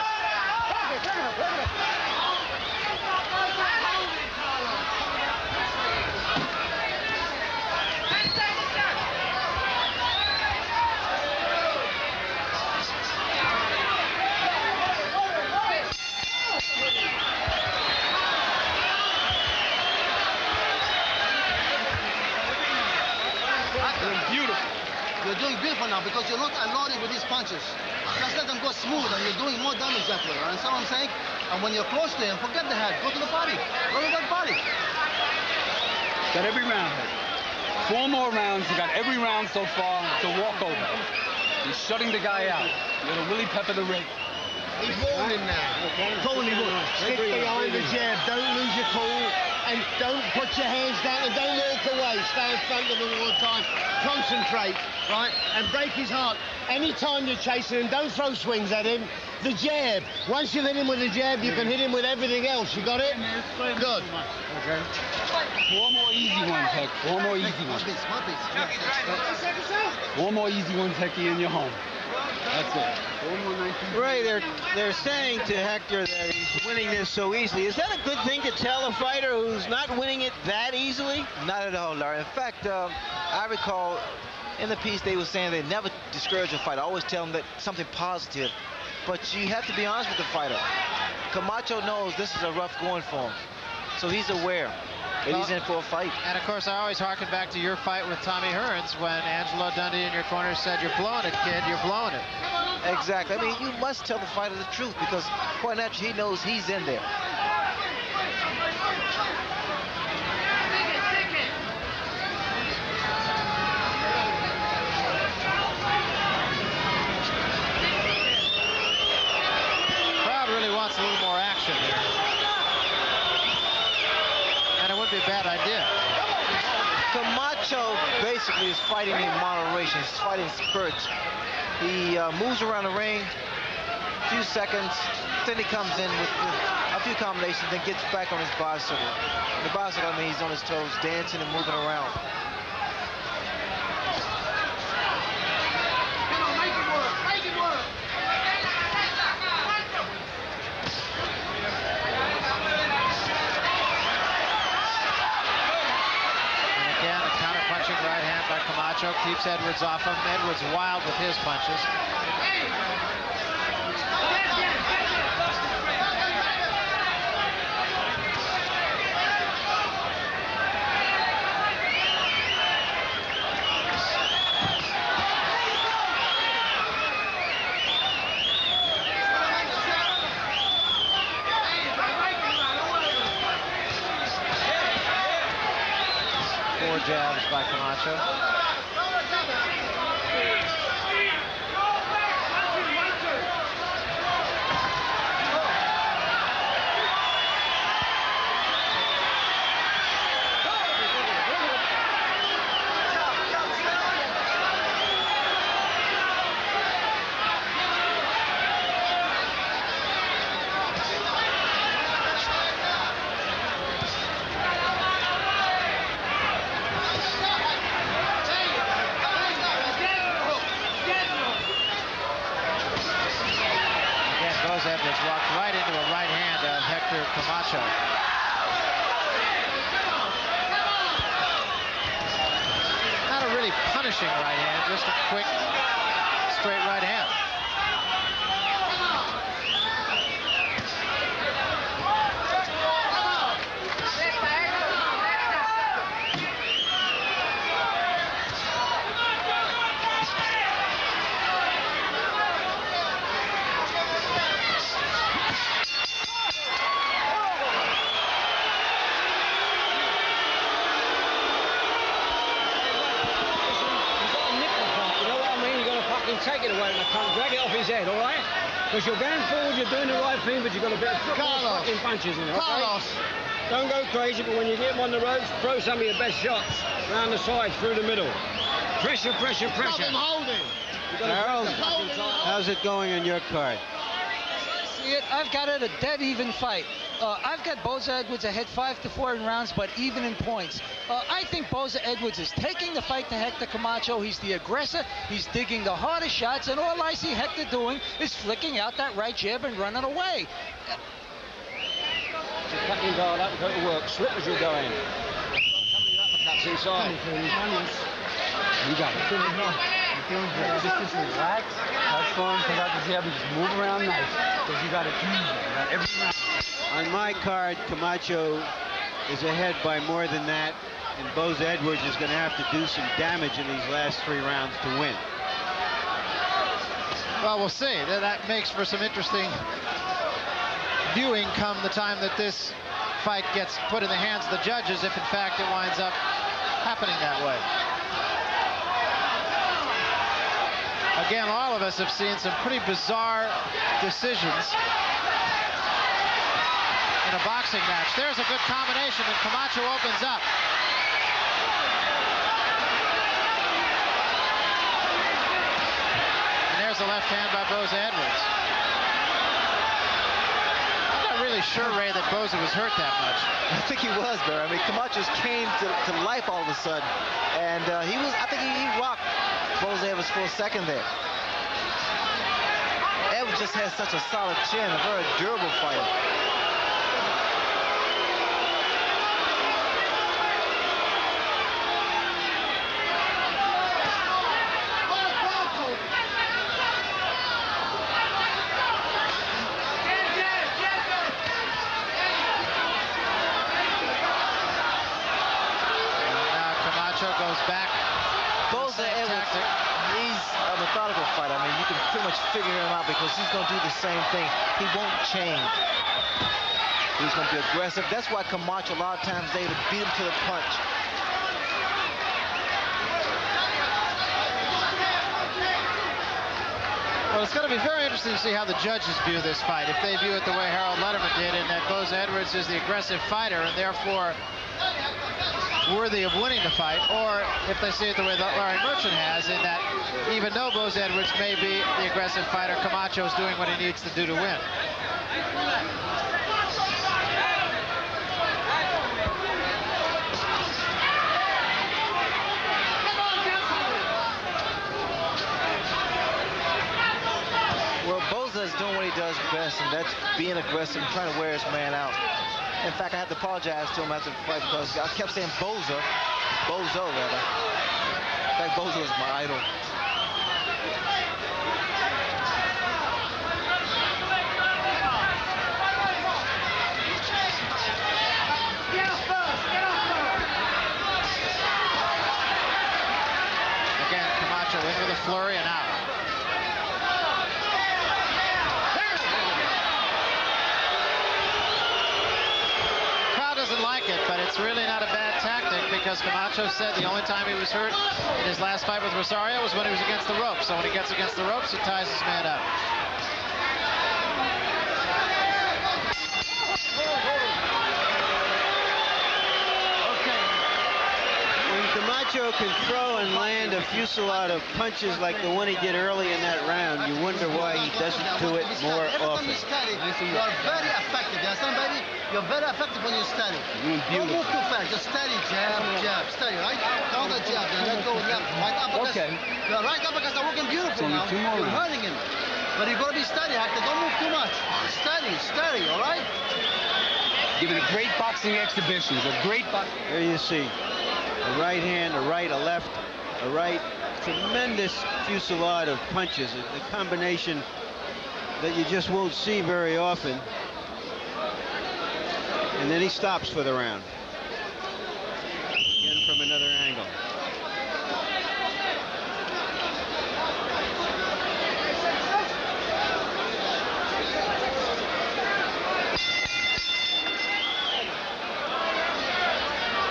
You're doing beautiful now because you're not unloading with these punches. Just let them go smooth and you're doing more damage that way. Understand what I'm saying? And when you're close to him, forget the head. Go to the body. Go to that body. Got every round. 4 more rounds. You got every round so far. It's a walkover. He's shutting the guy out. You're going to really pepper the ring. He's warning now. Calling him. Stick behind the jab. Don't lose your cool. And don't put your hands down and don't walk away. Stay in front of him all the time. Concentrate, right? And break his heart. Anytime you're chasing him, don't throw swings at him. The jab. Once you've hit him with the jab, you can hit him with everything else. You got it? Good. Okay. 4 more easy ones, Heck. 4 more easy ones. 4 more easy ones, Hecky, and you're home. That's it. 4 more 19. Ray, they're saying to Hector that he's winning this so easily. Is that a good thing to tell a fighter who's not winning it that easily? Not at all, Larry. In fact, I recall in the piece they were saying they never discourage a fighter. Always tell them that something positive. But you have to be honest with the fighter. Camacho knows this is a rough going for him. So he's aware that he's in for a fight. And of course, I always harken back to your fight with Tommy Hearns when Angelo Dundee in your corner said, "You're blowing it, kid, you're blowing it." Exactly. I mean, you must tell the fighter the truth because quite naturally he knows he's in there. Crowd really wants a little more action here. And it would be a bad idea. Camacho basically is fighting in moderation. He's fighting spurts. He moves around the ring a few seconds, then he comes in with a few combinations, then gets back on his bicycle. And the bicycle, I mean, he's on his toes, dancing and moving around. Come on, make it work. Make it work. Again, a counter-punching right hand by Camacho keeps Edwards off him. Edwards wild with his punches. Four jabs by Camacho. Edwards walked right into a right hand of Hector Camacho. Not a really punishing right hand, just a quick, straight right hand. Take it away and I can't drag it off his head, all right? Because you're going forward, you're doing the right thing, but you've got a bit of fucking punches in it, okay? Don't go crazy, but when you get him on the ropes, throw some of your best shots round the sides, through the middle. Pressure, pressure, pressure. Stop him holding. Harold, how's it going on your card? See it? I've got it a dead even fight. I've got Boza Edwards ahead 5-4 in rounds, but even in points. I think Boza Edwards is taking the fight to Hector Camacho. He's the aggressor. He's digging the hardest shots, and all I see Hector doing is flicking out that right jab and running away. Just cut your guard up and go to work. Slip as you go in. Uppercuts inside. You got it. Just relax, have fun, take out the jab, and just move around nice. Because you got it easy. You got every round. On my card, Camacho is ahead by more than that, and Boza Edwards is going to have to do some damage in these last 3 rounds to win. Well, we'll see. That makes for some interesting viewing come the time that this fight gets put in the hands of the judges, if in fact it winds up happening that way. Again, all of us have seen some pretty bizarre decisions in a boxing match. There's a good combination, and Camacho opens up. And there's a left hand by Boza Edwards. I'm not really sure, Ray, that Boza was hurt that much. I think he was, Barry. I mean, Camacho came to life all of a sudden, and I think he rocked Boza Edwards for a second there. Edwards just has such a solid chin, a very durable fighter. Goes back. Boza Edwards, he's a methodical fighter. I mean, you can pretty much figure him out because he's going to do the same thing. He won't change. He's going to be aggressive. That's why Camacho, a lot of times, they beat him to the punch. Well, it's going to be very interesting to see how the judges view this fight. If they view it the way Harold Letterman did, and that Boza Edwards is the aggressive fighter and therefore worthy of winning the fight, or if they see it the way that Larry Merchant has, in that even though Boza Edwards may be the aggressive fighter, Camacho is doing what he needs to do to win. Boza is doing what he does best, and that's being aggressive and trying to wear his man out. In fact, I had to apologize to him after the fight because I kept saying Boza rather. In fact, Boza is my idol. Again, Camacho in with a flurry and out. Like it, but it's really not a bad tactic because Camacho said the only time he was hurt in his last fight with Rosario was when he was against the ropes. So when he gets against the ropes, he ties his man up. When Camacho can throw and land a fusillade of punches like the one he did early in that round, you wonder why he doesn't do it more often. You're very effective, you understand, baby? You're very effective when you're steady. Don't move too fast, just steady, jab, jab, steady, right? Counter jab, then let go left, right uppercuts. Okay. Your right uppercuts are working beautiful now. You're hurting him. But you've got to be steady, Hector. Don't move too much. Steady, steady, all right? Giving a great boxing exhibition. A great boxing. There you see. A right hand, a right, a left, a right. Tremendous fusillade of punches. A combination that you just won't see very often. And then he stops for the round. Again from another angle.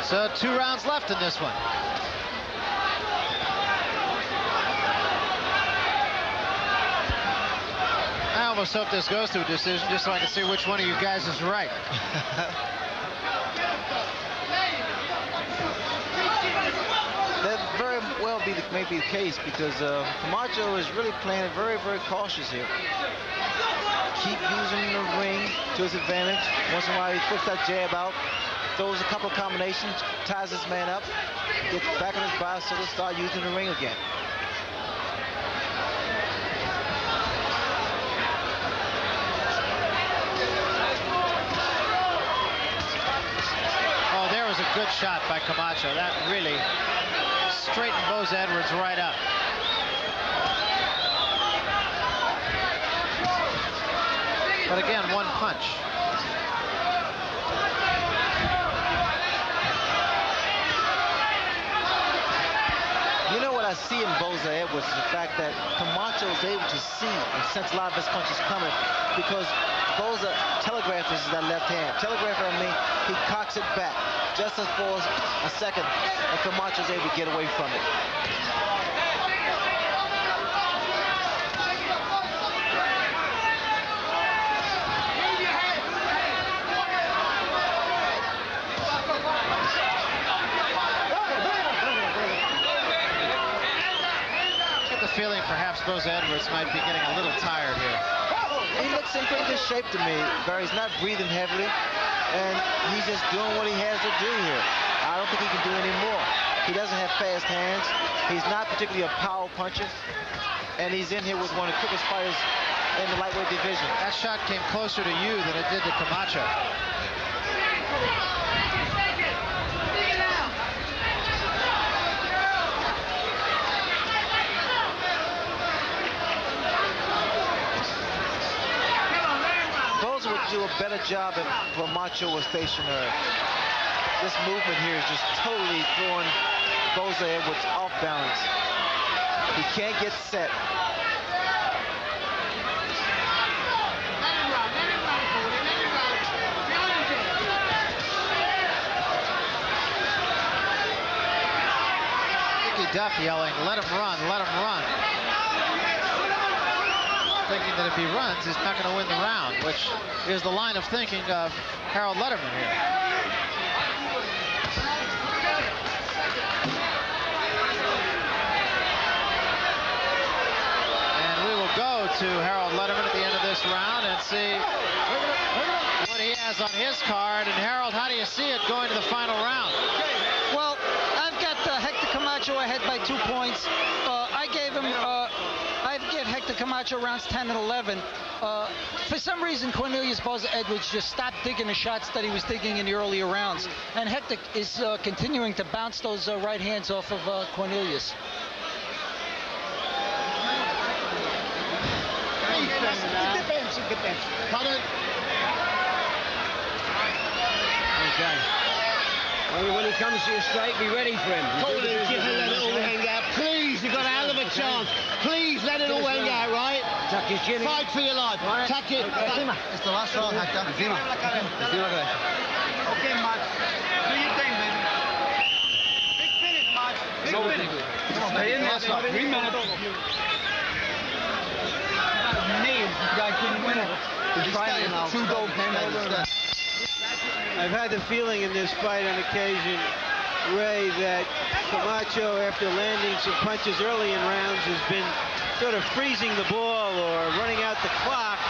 So 2 rounds left in this one. I almost hope this goes to a decision just so I can see which one of you guys is right. That very well may be the case because Camacho is really playing it very, very cautious here. Keep using the ring to his advantage. Once in a while he puts that jab out, throws a couple of combinations, ties his man up, gets back on his bicycle, start using the ring again. Oh, there was a good shot by Camacho. That really straightened Boza Edwards right up. But again, one punch. You know what I see in Boza Edwards is the fact that Camacho is able to see and sense a lot of his punches coming because Boza telegraphs that left hand. Telegrapher, I mean, he cocks it back just as for a second, and Camacho's able to get away from it. Feeling perhaps Boza Edwards might be getting a little tired here. He looks in pretty good shape to me, Barry. He's not breathing heavily, and he's just doing what he has to do here. I don't think he can do any more. He doesn't have fast hands. He's not particularly a power puncher, and he's in here with one of the quickest fighters in the lightweight division. That shot came closer to you than it did to Camacho. Do a better job if Camacho was stationary. This movement here is just totally throwing Boza Edwards off balance. He can't get set. Mickey Duff yelling, "Let him run, let him run." Thinking that if he runs, he's not going to win the round, which is the line of thinking of Harold Letterman here. And we will go to Harold Letterman at the end of this round and see what he has on his card. And Harold, how do you see it going to the final round? Well, I've got Hector Camacho ahead by 2 points. I gave Hector Hector Camacho rounds 10 and 11. For some reason, Cornelius Boza Edwards just stopped digging the shots that he was digging in the earlier rounds. And Hector is continuing to bounce those right hands off of Cornelius. Okay. When he comes to you straight, be ready for him. Cornelius, give him let it all hang out. Please, you've got a hell of a chance. Please let it all hang out, right? Tuck his chin in. Fight for your life. Right. Tuck it. It's the last round, Hector. Okay, Max. Do your thing, baby. Big finish, Max. Big finish. Come on, stay in there. 3 minutes. This guy couldn't win it. He's trying now. I've had the feeling in this fight on occasion, Ray, that Camacho, after landing some punches early in rounds, has been sort of freezing the ball or running out the clock.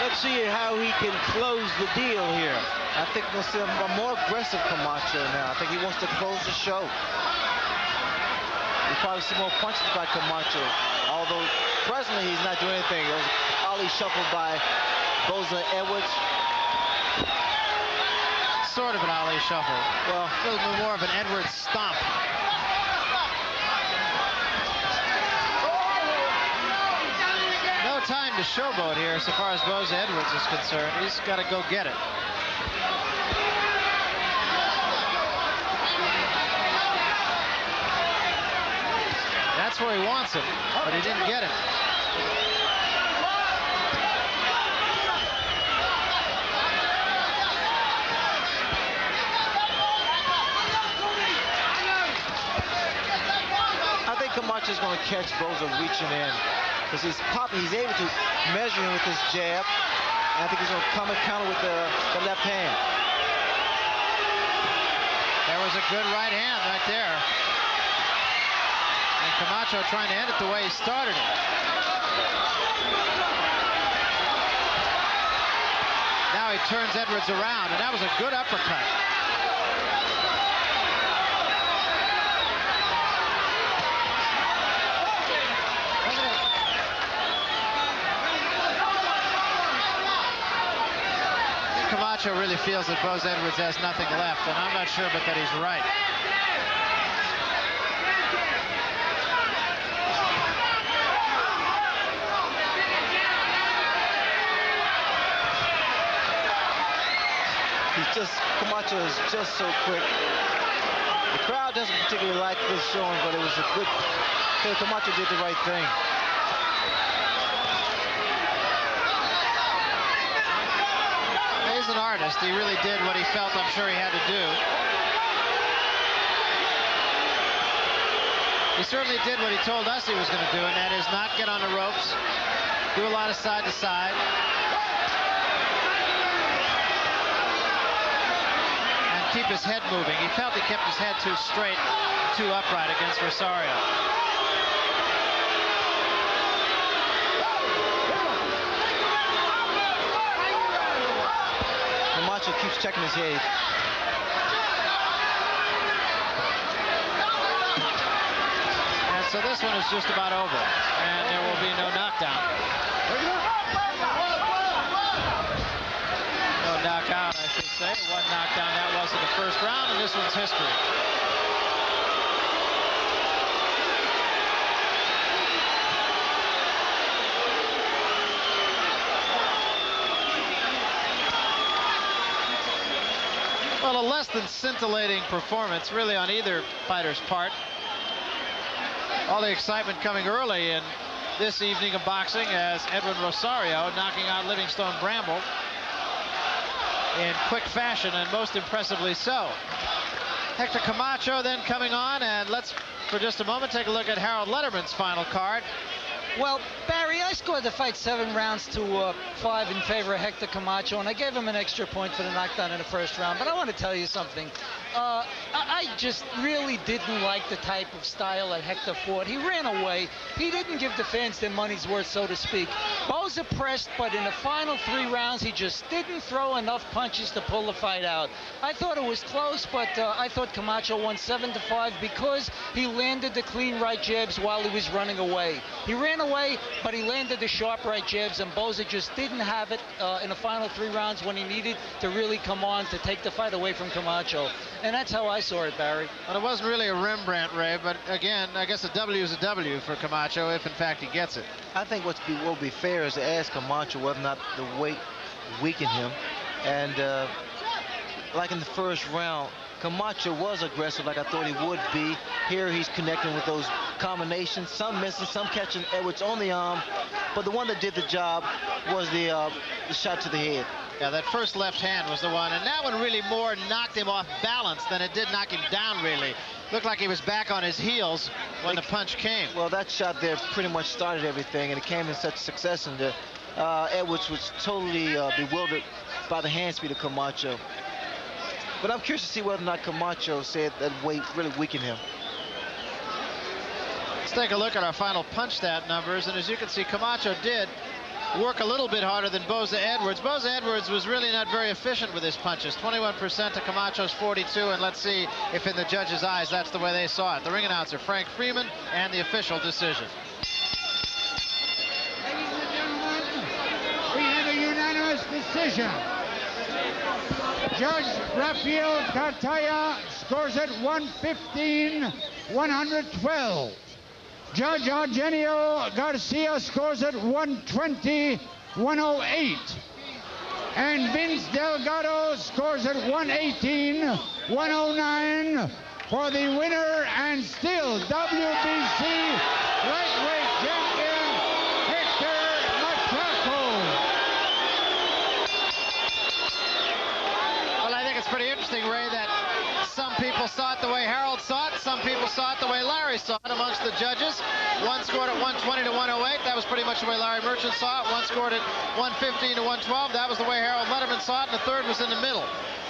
Let's see how he can close the deal here. I think we'll see a more aggressive Camacho now. I think he wants to close the show. We'll probably see more punches by Camacho, although presently he's not doing anything. It was Ali shuffled by Boza Edwards. Sort of an Ali shuffle. Well, a little bit more of an Edwards stomp. No time to showboat here so far as Boza Edwards is concerned. He's got to go get it. That's where he wants it, but he didn't get it. Camacho's going to catch Boza reaching in because he's able to measure him with his jab. And I think he's going to come and counter with the left hand. There was a good right hand right there. And Camacho trying to end it the way he started it. Now he turns Edwards around, and that was a good uppercut. Camacho really feels that Boza Edwards has nothing left, and I'm not sure but that he's right. Camacho is just so quick. The crowd doesn't particularly like this showing, but it was a good, Camacho did the right thing. He's an artist. He really did what he felt I'm sure he had to do. He certainly did what he told us he was going to do, and that is not get on the ropes, do a lot of side to side, and keep his head moving. He felt he kept his head too straight, too upright against Rosario. Camacho keeps checking his head. And so this one is just about over, and there will be no knockdown. No knockout, I should say. One knockdown that was in the first round, and this one's history. Well, a less than scintillating performance, really, on either fighter's part. All the excitement coming early in this evening of boxing as Edwin Rosario knocking out Livingstone Bramble in quick fashion, and most impressively so. Hector Camacho then coming on, and let's, for just a moment, take a look at Harold Letterman's final card. Well, Barry, I scored the fight 7 rounds to 5 in favor of Hector Camacho, and I gave him an extra point for the knockdown in the first round. But I want to tell you something. I just really didn't like the type of style that Hector fought. He ran away. He didn't give the fans their money's worth, so to speak. Boza pressed, but in the final 3 rounds, he just didn't throw enough punches to pull the fight out. I thought it was close, but I thought Camacho won 7-5 because he landed the clean right jabs while he was running away. He ran away, but he landed the sharp right jabs, and Boza just didn't have it in the final 3 rounds when he needed to really come on to take the fight away from Camacho. And that's how I saw it, Barry. Well, it wasn't really a Rembrandt, Ray, but again, I guess a W is a W for Camacho if, in fact, he gets it. I think what will be fair is to ask Camacho whether or not the weight weakened him. And like in the first round, Camacho was aggressive like I thought he would be. Here he's connecting with those combinations, some missing, some catching Edwards on the arm. But the one that did the job was the shot to the head. Yeah, that first left hand was the one, and that one really more knocked him off balance than it did knock him down, really. Looked like he was back on his heels when the punch came. Well, that shot there pretty much started everything, and it came in such success, and Edwards was totally bewildered by the hand speed of Camacho. But I'm curious to see whether or not Camacho said that weight really weakened him. Let's take a look at our final punch stat numbers, and as you can see, Camacho did work a little bit harder than Boza Edwards. Boza Edwards was really not very efficient with his punches. 21% to Camacho's 42, and let's see if in the judges' eyes that's the way they saw it. The ring announcer, Frank Freeman, and the official decision. Ladies and gentlemen, we have a unanimous decision. Judge Rafael Cartaya scores it 115-112. Judge Eugenio Garcia scores it 120-108. And Vince Delgado scores it 118-109 for the winner and still WBC lightweight champion, Hector Camacho. Well, I think it's pretty interesting, Ray, that some people saw it the way Harold saw it, some people saw it the way Larry saw it amongst the judges. One scored at 120-108. That was pretty much the way Larry Merchant saw it. One scored at 115-112. That was the way Harold Letterman saw it, and the third was in the middle.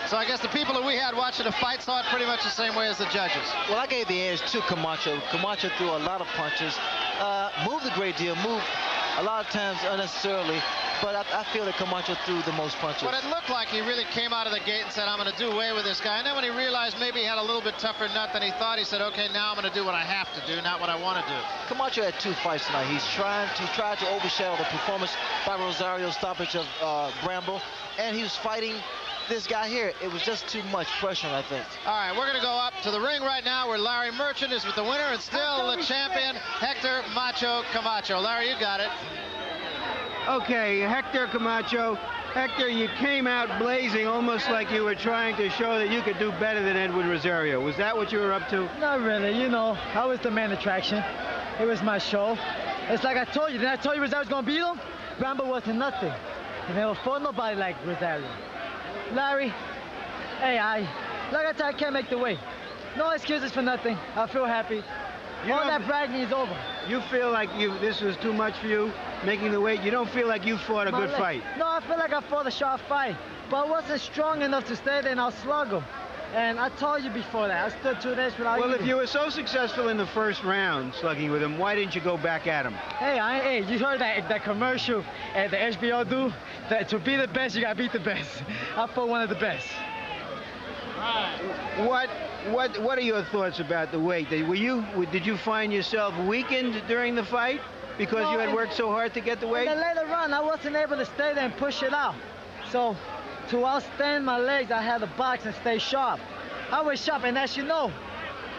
So I guess the people that we had watching the fight saw it pretty much the same way as the judges. Well, I gave the edge to Camacho. Camacho threw a lot of punches, moved a great deal, moved a lot of times unnecessarily, but I feel that Camacho threw the most punches. But it looked like he really came out of the gate and said, I'm going to do away with this guy. And then when he realized maybe he had a little bit tougher nut than he thought, he said, okay, now I'm going to do what I have to do, not what I want to do. Camacho had 2 fights tonight. He tried to overshadow the performance by Rosario's stoppage of Bramble, and he was fighting this guy here. It was just too much pressure, I think. All right, we're going to go up to the ring right now where Larry Merchant is with the winner and still the champion, Hector Macho Camacho. Larry, you got it. Okay, Hector Camacho. Hector, you came out blazing, almost like you were trying to show that you could do better than Edwin Rosario. Was that what you were up to? Not really. You know, I was the main attraction. It was my show. It's like I told you. Didn't I tell you Rosario was going to beat him? Bramble wasn't nothing. He never fought nobody like Rosario. Larry, hey, like I said, I can't make the weight. No excuses for nothing. I feel happy. All that bragging is over. You feel like this was too much for you, making the weight? You don't feel like you fought a good fight? No, I feel like I fought a sharp fight. But I wasn't strong enough to stay there and I'll slug him. And I told you before that. I stood 2 days without eating. Well, if you were so successful in the first round slugging with him, why didn't you go back at him? Hey, you heard that commercial at the HBO do? That to be the best, you gotta beat the best. I fought one of the best. What are your thoughts about the weight? Did you find yourself weakened during the fight because you had worked so hard to get the weight? In the later run, I wasn't able to stay there and push it out. So to outstand my legs, I had to box and stay sharp. I was sharp, and as you know,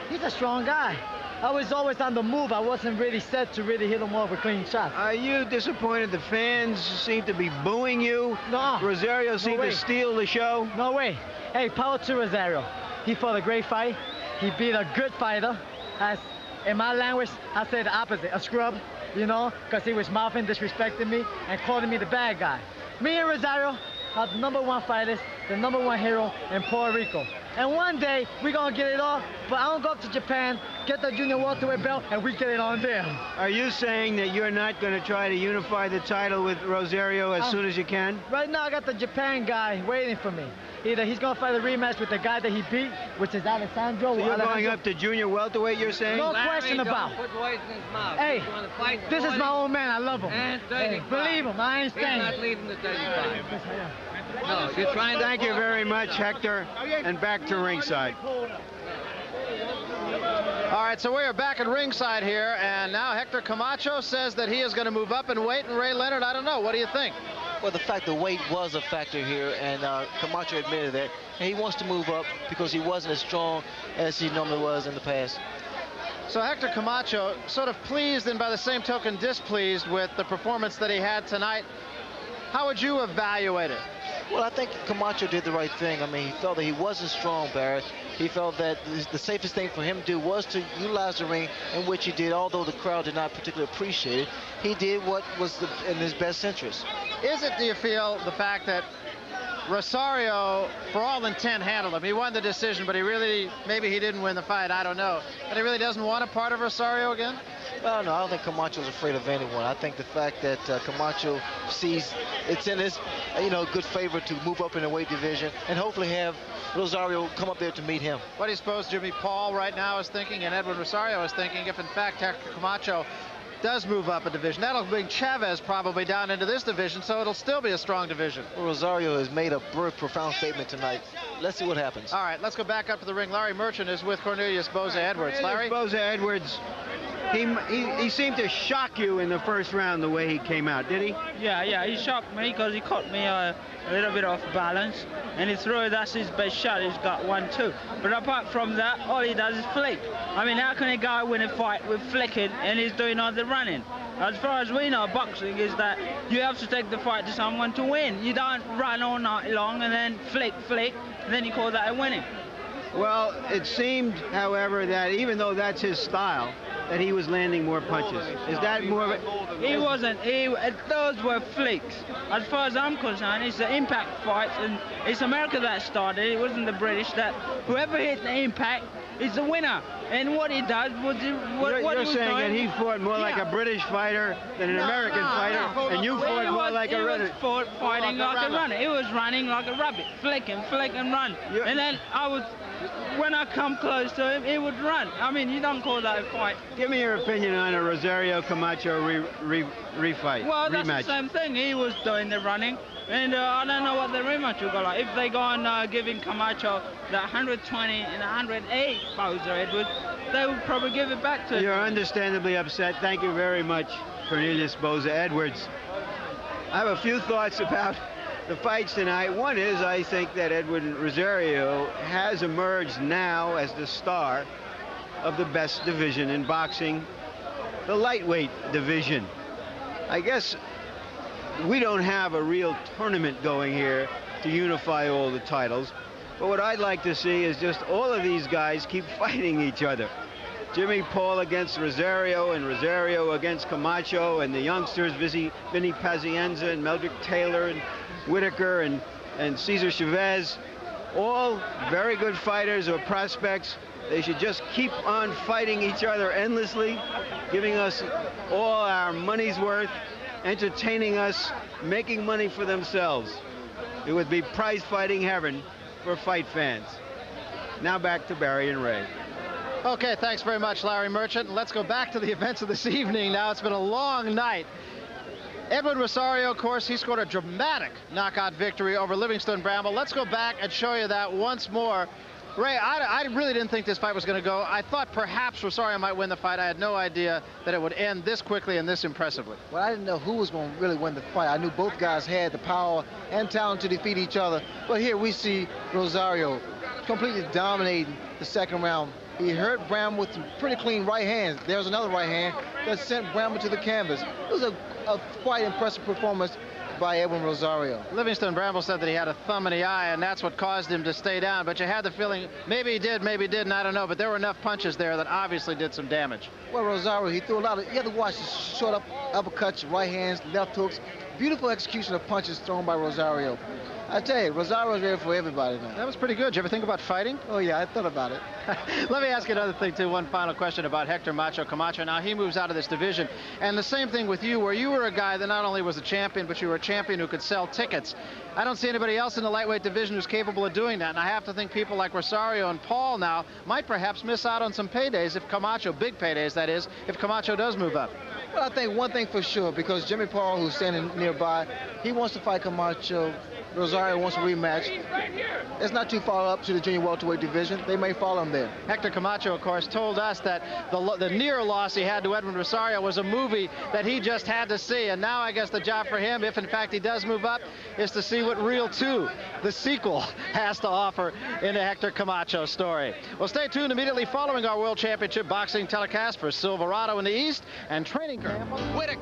he's a strong guy. I was always on the move. I wasn't really set to really hit him off with clean shots. Are you disappointed the fans seem to be booing you? No. Rosario seemed to steal the show? No way. Hey, power to Rosario. He fought a great fight. He beat a good fighter. As in my language, I say the opposite, a scrub, you know, because he was mouthing, disrespecting me, and calling me the bad guy. Me and Rosario are the #1 fighters, the #1 hero in Puerto Rico. And one day, we're going to get it off, but I don't go up to Japan get the junior welterweight belt, and we get it on them. Are you saying that you're not going to try to unify the title with Rosario as soon as you can? Right now, I got the Japan guy waiting for me. Either he's going to fight a rematch with the guy that he beat, which is Alessandro. So you're going up to junior welterweight, you're saying? No question about it. Put words in his mouth. Hey, You wanna fight, this is fight. my old man. I love him. And Hey, 35. believe him. I ain't He's staying. not leaving the 35. No, you're trying to... Thank you very much, Hector. And back to ringside. All right, so we are back at ringside here, and now Hector Camacho says that he is going to move up in weight, and Ray Leonard, I don't know. What do you think? Well, the fact the weight was a factor here, and Camacho admitted that. And he wants to move up because he wasn't as strong as he normally was in the past. So Hector Camacho sort of pleased and by the same token displeased with the performance that he had tonight. How would you evaluate it? Well, I think Camacho did the right thing. I mean, he felt that he wasn't strong, Barrett. He felt that the safest thing for him to do was to utilize the ring, in which he did, although the crowd did not particularly appreciate it. He did what was in his best interest. Is it, do you feel, the fact that Rosario, for all intent, handled him? He won the decision, but he really, maybe he didn't win the fight, I don't know. But he really doesn't want a part of Rosario again? Well, no, I don't think Camacho's afraid of anyone. I think the fact that Camacho sees it's in his, good favor to move up in the weight division and hopefully have Rosario come up there to meet him. What do you suppose Jimmy Paul right now is thinking, and Edwin Rosario is thinking, if in fact Hector Camacho does move up a division? That'll bring Chavez probably down into this division, so it'll still be a strong division. Well, Rosario has made a very profound statement tonight. Let's see what happens. All right, let's go back up to the ring. Larry Merchant is with Cornelius Boza Edwards. Larry? Boza Edwards, he seemed to shock you in the first round the way he came out, did he? Yeah, he shocked me because he caught me a little bit off balance, and he threw it. That's his best shot. He's got 1-2. But apart from that, all he does is flick. I mean, how can a guy win a fight with flicking and he's doing all the running? As far as we know, boxing is that you have to take the fight to someone to win. You don't run all night long and then flick, and then you call that a winning. Well, it seemed, however, that even though that's his style, that he was landing more punches. Is that more of a... He wasn't. Those were flicks. As far as I'm concerned, it's the impact fights, and it's America that started. It wasn't the British. That whoever hit the impact is the winner. And what he does was what You're he was saying doing, that he fought more like a British fighter than an American fighter, and you fought more like a runner. He was fighting like a runner. He was running like a rabbit, flick and run. And then when I come close to him, he would run. I mean, you don't call that a fight. Give me your opinion on a Rosario Camacho refight. Well, that's rematch. the same thing. He was doing the running, and I don't know what the rematch will go like. If they go on giving Camacho the 120 and 108 Boza Edwards, they would probably give it back to him. You're understandably upset. Thank you very much, Cornelius Boza Edwards. I have a few thoughts about the fights tonight. One is, I think that Edwin Rosario has emerged now as the star of the best division in boxing, the lightweight division. I guess we don't have a real tournament going here to unify all the titles, but what I'd like to see is just all of these guys keep fighting each other. Jimmy Paul against Rosario, and Rosario against Camacho, and the youngsters, Vinny Pazienza and Meldrick Taylor and Whitaker and Cesar Chavez, all very good fighters or prospects. They should just keep on fighting each other endlessly, giving us all our money's worth, entertaining us, making money for themselves. It would be prize fighting heaven for fight fans. Now back to Barry and Ray. Okay, thanks very much, Larry Merchant. Let's go back to the events of this evening. Now, it's been a long night. Edwin Rosario, of course, he scored a dramatic knockout victory over Livingstone Bramble. Let's go back and show you that once more. Ray, I really didn't think this fight was going to go. I thought perhaps Rosario might win the fight. I had no idea that it would end this quickly and this impressively. Well, I didn't know who was going to really win the fight. I knew both guys had the power and talent to defeat each other. But here we see Rosario completely dominating the second round. He hurt Bramble with some pretty clean right hands. There's another right hand that sent Bramble to the canvas. It was a quite impressive performance by Edwin Rosario. Livingstone Bramble said that he had a thumb in the eye, and that's what caused him to stay down. But you had the feeling maybe he did, maybe he didn't, I don't know. But there were enough punches there that obviously did some damage. Well, Rosario, he threw a lot of, you have to watch the short uppercuts, right hands, left hooks. Beautiful execution of punches thrown by Rosario. I tell you, Rosario's ready for everybody now. That was pretty good. Did you ever think about fighting? Oh, yeah, I thought about it. Let me ask you another thing, too. One final question about Hector Macho Camacho. Now, he moves out of this division. And the same thing with you, where you were a guy that not only was a champion, but you were a champion who could sell tickets. I don't see anybody else in the lightweight division who's capable of doing that. And I have to think people like Rosario and Paul now might perhaps miss out on some paydays if Camacho, big paydays that is, if Camacho does move up. Well, I think one thing for sure, because Jimmy Paul, who's standing nearby, he wants to fight Camacho. Rosario wants a rematch. It's not too far up to the junior welterweight division. They may follow him there. Hector Camacho, of course, told us that the near loss he had to Edwin Rosario was a movie that he just had to see. And now I guess the job for him, if in fact he does move up, is to see what Real 2, the sequel, has to offer in the Hector Camacho story. Well, stay tuned immediately following our World Championship boxing telecast for Silverado in the East and training camp. Whitaker